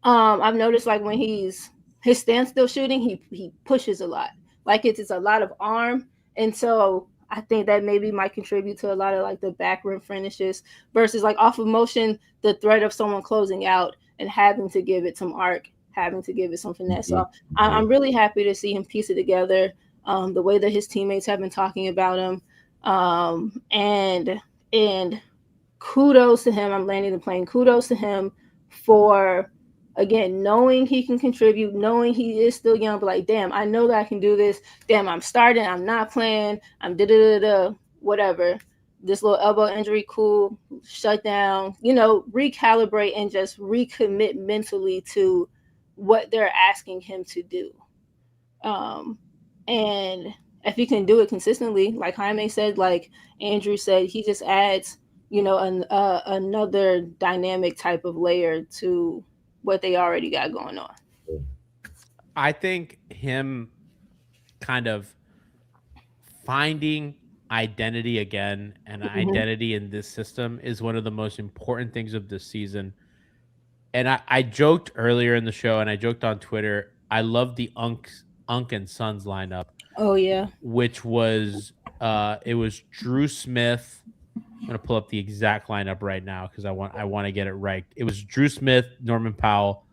I've noticed like when his standstill shooting, he pushes a lot. Like it's a lot of arm, and so I think that maybe might contribute to a lot of like the back rim finishes versus like off of motion, the threat of someone closing out and having to give it some arc having to give it some finesse. So I'm really happy to see him piece it together. The way that his teammates have been talking about him, and kudos to him. I'm landing the plane. Kudos to him for, again, knowing he can contribute, knowing he is still young, but like, damn, I know that I can do this. Damn, I'm starting. I'm not playing. I'm whatever. This little elbow injury, cool. Shut down. Recalibrate and just recommit mentally to what they're asking him to do. And if he can do it consistently, like Jaime said, like Andrew said, he just adds, another dynamic type of layer to what they already got going on. I think him kind of finding identity again and identity in this system is one of the most important things of this season. And I joked earlier in the show, and I joked on Twitter, I love the Unk and Sons lineup. Oh yeah. Which was it was Drew Smith. I'm gonna pull up the exact lineup right now because I want to get it right. It was Drew Smith, Norman Powell,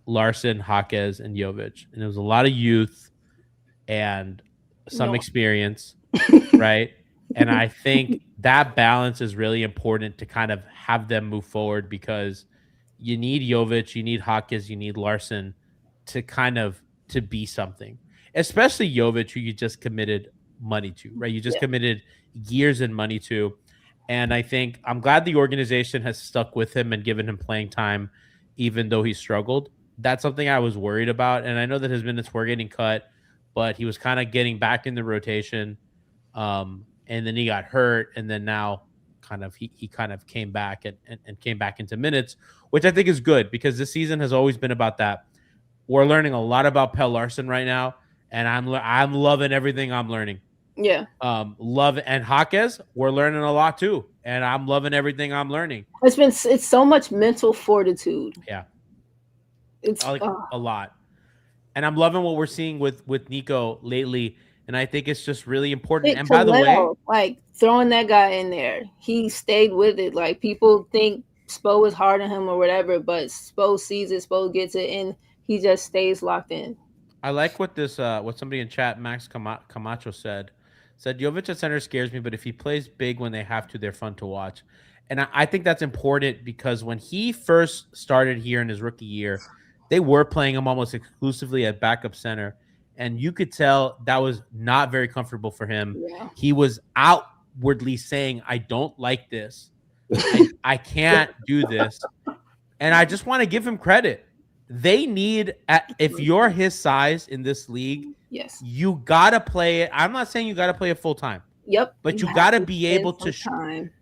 Larson, Jaquez, and Jovic. And there was a lot of youth and some experience, right? And I think that balance is really important to kind of have them move forward because you need Jovic, you need Jaquez, you need Larson to kind of to be something. Especially Jovic, who you just committed money to, right? You just committed years and money to. And I think I'm glad the organization has stuck with him and given him playing time, even though he struggled. That's something I was worried about. And I know that his minutes were getting cut, but he was kind of getting back in the rotation. And then he got hurt. And then now kind of he kind of came back and came back into minutes, which I think is good because this season has always been about that. We're learning a lot about Pelle Larsson right now. And I'm loving everything I'm learning. Yeah. Love and Jaquez, we're learning a lot too. And I'm loving everything I'm learning. It's so much mental fortitude. Yeah. It's a lot. And I'm loving what we're seeing with Nico lately. And I think it's just really important. And by the way, like throwing that guy in there, he stayed with it. Like people think Spo is hard on him or whatever, but Spo sees it, Spo gets it, and he just stays locked in. I like what somebody in chat, Max Camacho said Jovic at center scares me, but if he plays big when they have to, they're fun to watch. And I think that's important because when he first started here in his rookie year, they were playing him almost exclusively at backup center. And you could tell that was not very comfortable for him. Yeah. He was outwardly saying, I don't like this. I can't do this. And I just want to give him credit. They need, if you're his size in this league, yes, you gotta play it. I'm not saying you gotta play it full time. Yep, but you gotta be able to.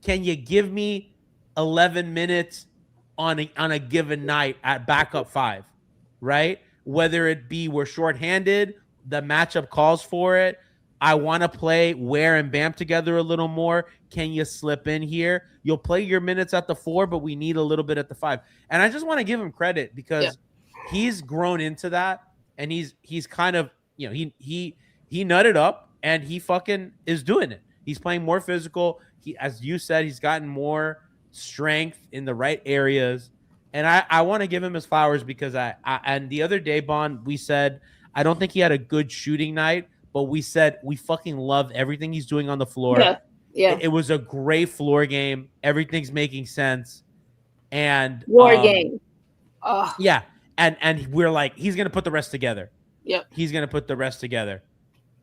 Can you give me 11 minutes on a given night at backup 5, right? Whether it be we're shorthanded, the matchup calls for it. I want to play Ware and Bam together a little more. Can you slip in here? You'll play your minutes at the 4, but we need a little bit at the 5. And I just want to give him credit because he's grown into that, and he's kind of, he nutted up and he fucking is doing it. He's playing more physical. He, as you said, he's gotten more strength in the right areas. And I want to give him his flowers because and the other day, Bond, we said, I don't think he had a good shooting night, but we said we fucking love everything he's doing on the floor. Yeah. It was a great floor game. Everything's making sense. And war game. Yeah. And we're like, he's gonna put the rest together. Yep. He's gonna put the rest together.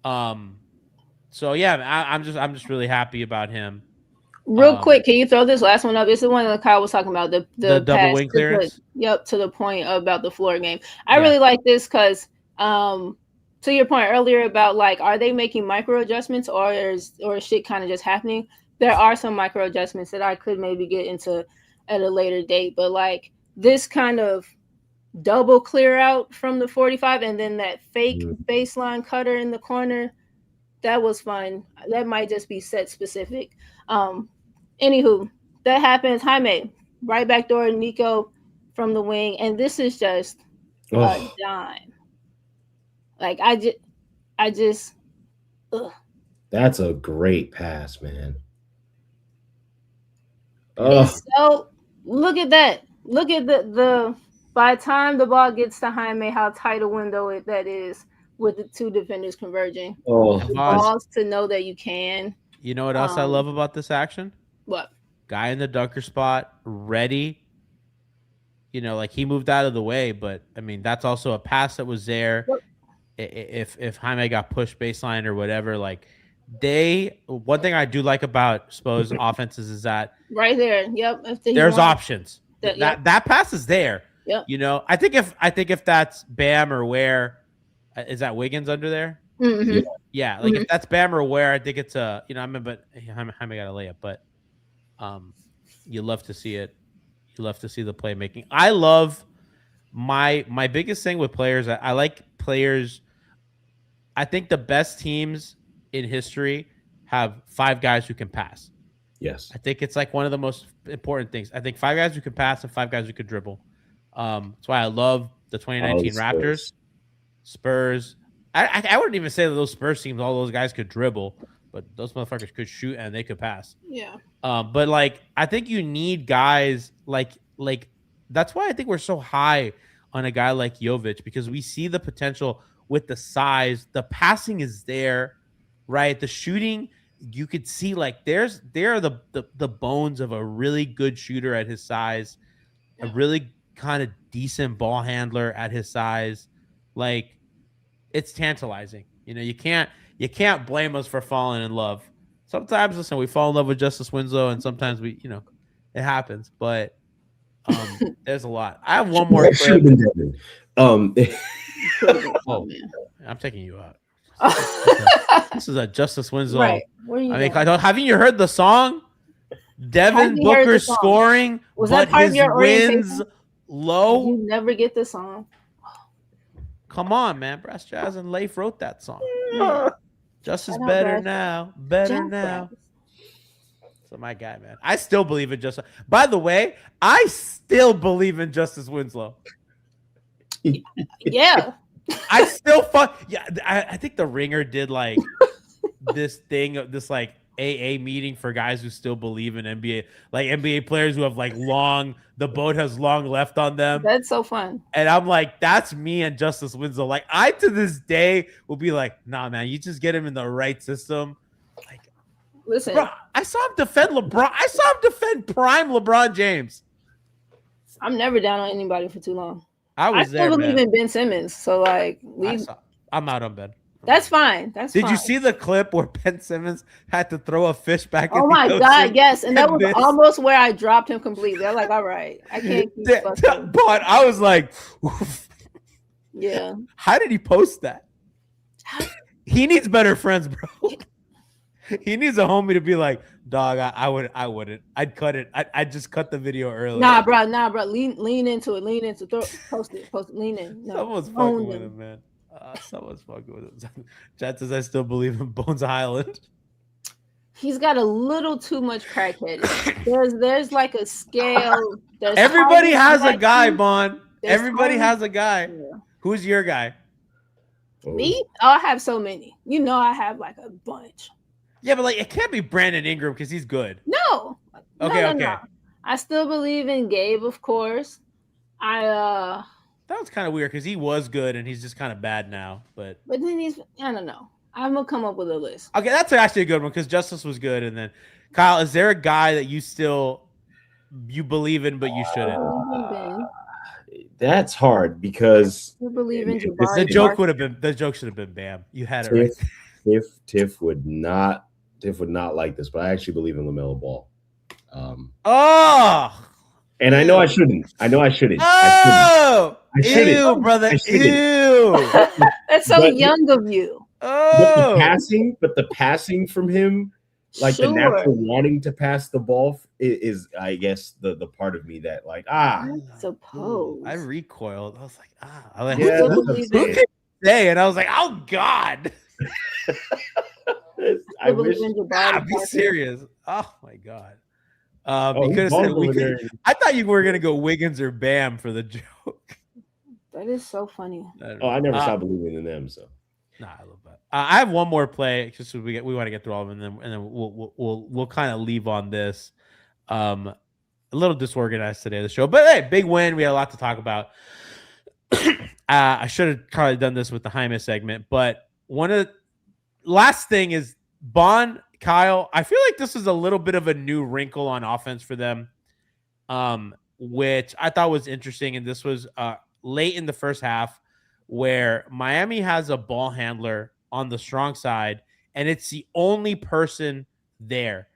So yeah, I'm just really happy about him. Real quick, can you throw this last one up? This is one that Kyle was talking about, the double wing clearance. To the point about the floor game. I really like this because to your point earlier about like, are they making micro adjustments or is shit kind of just happening? There are some micro adjustments that I could maybe get into at a later date, but like this kind of double clear out from the 45 and then that fake baseline cutter in the corner, that was fun. That might just be set specific. Anywho, that happens. Jaime, right back door, Nico from the wing, and this is just a dime. Like I just That's a great pass, man. So look at that. Look at the by the time the ball gets to Jaime, how tight a window that is with the two defenders converging. Oh, And The Vaughn, balls to know that you can. you know what else I love about this action? What? Guy in the dunker spot, ready. You know, like he moved out of the way, but I mean that's also a pass that was there. If Jaime got pushed baseline or whatever, like one thing I do like about Spo's offenses is that Right there. Yep. there's options. Yep. That pass is there. Yep. You know, I think if that's Bam or Ware, is that Wiggins under there? Mm-hmm. Yeah, like if that's Bam or Ware, I think it's a I mean, but Jaime got a layup, but you love to see it. You love to see the playmaking. I love my biggest thing with players. I like players. I think the best teams in history have 5 guys who can pass. yes. I think it's like one of the most important things. I think 5 guys who can pass and 5 guys who can dribble. That's why I love the 2019 Raptors, Spurs. I wouldn't even say that those Spurs teams, all those guys could dribble, but those motherfuckers could shoot and they could pass. Yeah. But like, I think you need guys like that's why I think we're so high on a guy like Jovic, because we see the potential with the size, the passing is there, right? The shooting, you could see like there are the bones of a really good shooter at his size, a really kind of decent ball handler at his size. Like, it's tantalizing. You know, you can't blame us for falling in love. Sometimes, listen, we fall in love with Justice Winslow, and sometimes we, it happens. But there's a lot. I have one more clip. Oh, I'm taking you out. This is a Justice Winslow. Right. What are you doing? Haven't you heard the song? Devin Booker scoring, Was but that part his of your wins orientation? low. You never get the song. Come on, man. Brass Jazz and Leif wrote that song. Justice Shout out better Brass. now. Better Jazz now. Brass. So my guy, man. I still believe in Justice. By the way, I still believe in Justice Winslow. Yeah. I still yeah. I think the Ringer did like this thing, this like AA meeting for guys who still believe in NBA, like NBA players who have like the boat has long left on them. That's so fun. And I'm like, that's me and Justice Winslow. Like, I to this day will be like, nah, man, you just get him in the right system. Like, listen, bro, I saw him defend LeBron. I saw him defend prime LeBron James. I'm never down on anybody for too long. I still believe in Ben Simmons. So like, I'm out on Ben. That's fine. Did you see the clip where Ben Simmons had to throw a fish back? Oh my God, yes. And that was almost where I dropped him completely. I'm like, all right, I can't keep but I was like, oof. Yeah. How did he post that? He needs better friends, bro. He needs a homie to be like, dog, I wouldn't. I'd cut it. I'd just cut the video early. Nah, bro. Lean into it. Post it. Lean in. No, someone's fucking with him, man. Someone's fucking with him. Chat says I still believe in Bones Highland. He's got a little too much crackhead. There's like a scale. Everybody has a guy, Bond. Everybody has a guy. Yeah. Who's your guy? Me? Oh, I have so many. You know, I have like a bunch. Yeah, but like it can't be Brandon Ingram because he's good. No. Okay. No. I still believe in Gabe, of course. That was kind of weird because he was good and he's just kind of bad now. But then I don't know. I'm gonna come up with a list. Okay, that's actually a good one because Justice was good. And then Kyle, is there a guy that you believe in but you shouldn't? That's hard because you believe in the joke should have been Bam. You had it right. Tiff would not like this, but I actually believe in LaMelo Ball. And I know I shouldn't. Oh, I shouldn't. Ew, brother. Ew. That's so young of you. Oh, but the passing from him, like the natural wanting to pass the ball, is I guess the part of me that like I suppose I recoiled. I was like who can say? And I was like, oh God. I wish. Be serious. Oh my God. You could have said I thought you were gonna go Wiggins or Bam for the joke. That is so funny. I never stopped believing in them. So, I love that. I have one more play. Just so we want to get through all of them, and then we'll kind of leave on this. a little disorganized today, the show. But hey, big win. We had a lot to talk about. I should have probably done this with the Jaime segment, but one of the last thing is Bond, Kyle. I feel like this is a little bit of a new wrinkle on offense for them, which I thought was interesting. And this was late in the first half where Miami has a ball handler on the strong side, and it's the only person there.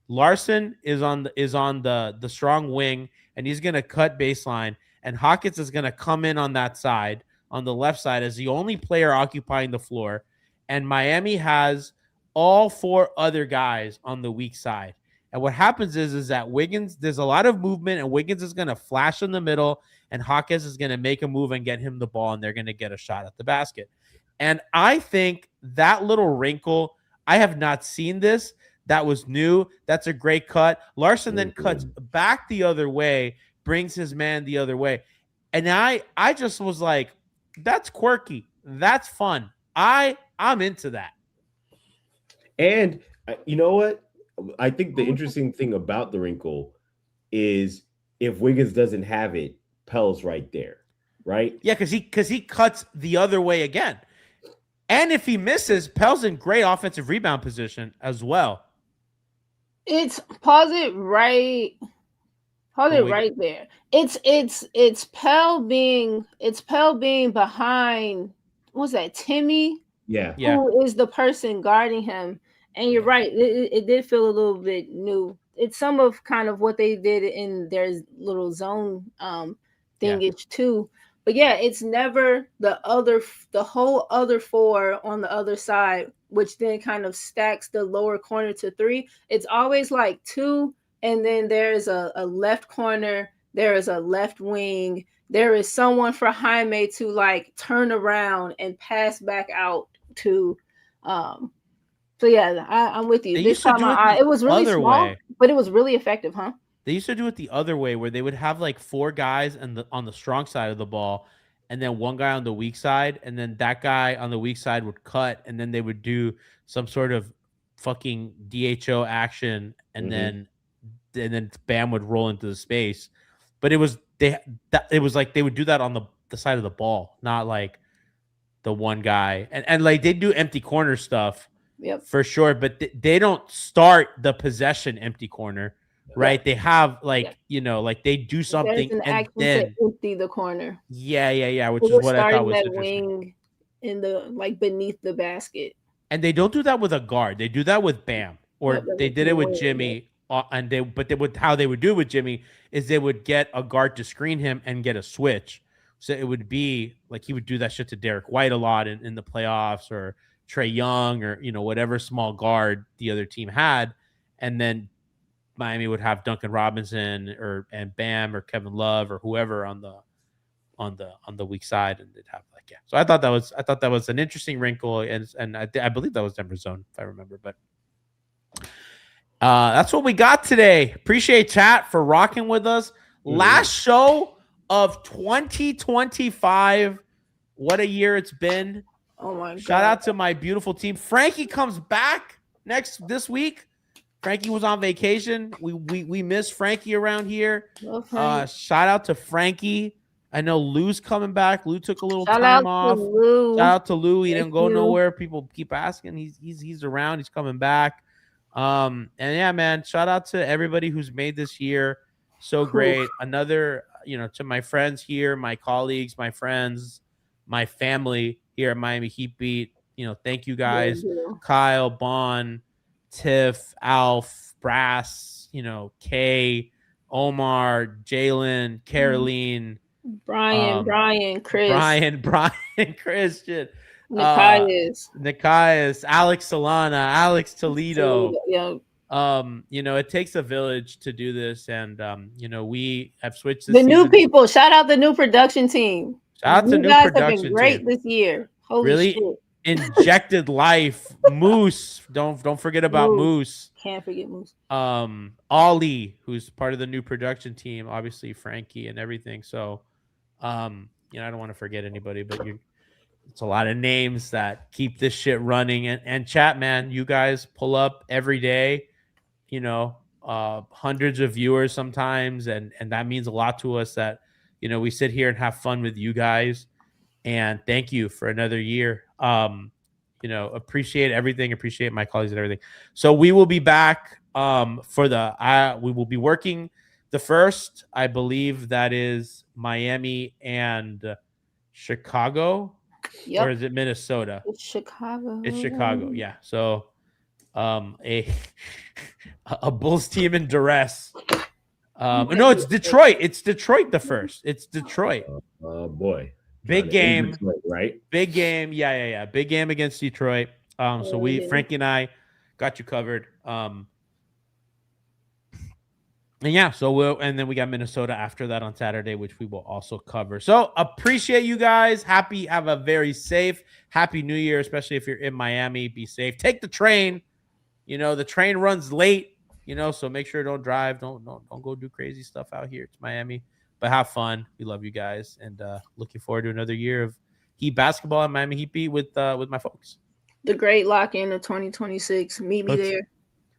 Larson is on the strong wing, and he's gonna cut baseline, and Hawkins is gonna come in on that side, on the left side, as the only player occupying the floor, and Miami has all four other guys on the weak side. And what happens is that Wiggins, there's a lot of movement, and Wiggins is gonna flash in the middle, and Hawkins is gonna make a move and get him the ball, and they're gonna get a shot at the basket. And I think that little wrinkle, I have not seen this. That was new. That's a great cut. Larson then cuts back the other way, brings his man the other way. And I just was like, that's quirky. That's fun. I'm into that. And you know what? I think the interesting thing about the wrinkle is if Wiggins doesn't have it, Pell's right there, right? Yeah, because he cuts the other way again. And if he misses, Pell's in great offensive rebound position as well. It's pause it right there. It's Pell being behind. What's that? Timmy, Yeah. who is the person guarding him. And you're right. It did feel a little bit new. It's some of kind of what they did in their little zone thingish too. But yeah, it's never the whole other four on the other side, which then kind of stacks the lower corner to three. It's always like two, and then there's a left corner, there is a left wing, there is someone for Jaime to like turn around and pass back out to. So yeah, I'm with you. This time it was really small, but it was really effective, huh? They used to do it the other way, where they would have like four guys on the strong side of the ball, and then one guy on the weak side, and then that guy on the weak side would cut, and then they would do some sort of fucking DHO action, and then Bam would roll into the space. But it was like they would do that on the side of the ball, not like the one guy, and like they do empty corner stuff, for sure. But they don't start the possession empty corner. Right, they have like like they do something and then empty the corner. Yeah, which is what I thought was that wing in the like beneath the basket. And they don't do that with a guard. They do that with Bam, or they did it with Jimmy. And how they would do it with Jimmy is they would get a guard to screen him and get a switch. So it would be like he would do that shit to Derek White a lot in the playoffs, or Trae Young, or whatever small guard the other team had, and then Miami would have Duncan Robinson and Bam or Kevin Love or whoever on the weak side, and they'd have So I thought that was an interesting wrinkle, and I believe that was Denver zone if I remember. But that's what we got today. Appreciate chat for rocking with us. Last show of 2025. What a year it's been! Oh my God! Shout out to my beautiful team. Frankie comes back this week. Frankie was on vacation. We miss Frankie around here. Shout out to Frankie. I know Lou's coming back. Lou took a little time off. Shout out to Lou. He didn't go nowhere. People keep asking. He's around. He's coming back. And yeah, man. Shout out to everybody who's made this year so great. Another, to my friends here, my colleagues, my friends, my family here at Miami Heat Beat. Thank you guys. Kyle, Bon, Tiff, Alf, Brass, Kay, Omar, Jalen, Caroline, Brian, Chris, Christian, Nikias, Alex Solana, Alex Toledo. It takes a village to do this, and we have switched the new people. Shout out the new production team. Shout out to new production team. You guys have been great this year. Holy shit. Injected life. Moose. Don't forget about Moose. Can't forget Moose. Ollie, who's part of the new production team, obviously Frankie and everything. So I don't want to forget anybody, but it's a lot of names that keep this shit running. And chat, man, you guys pull up every day. hundreds of viewers sometimes, and that means a lot to us that, you know, we sit here and have fun with you guys. And thank you for another year. You know, appreciate everything, appreciate my colleagues and everything. So we will be back for we will be working the first, I believe that is Miami and Chicago. Yep. Or is it Minnesota? It's Chicago. It's Chicago, yeah. So a Bulls team in duress. No, it's Detroit. It's Detroit the first. It's Detroit. Boy. Big game. Detroit, right? Big game. Yeah. Big game against Detroit. So Frankie and I got you covered. And yeah, and then we got Minnesota after that on Saturday, which we will also cover. So appreciate you guys. Have a very safe, happy New Year, especially if you're in Miami. Be safe. Take the train. You know, the train runs late, you know, so make sure don't drive. Don't go do crazy stuff out here. It's Miami. But have fun. We love you guys, and looking forward to another year of Heat basketball and Miami Heat beat with my folks. The great lock-in of 2026. Meet me there.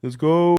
Let's go.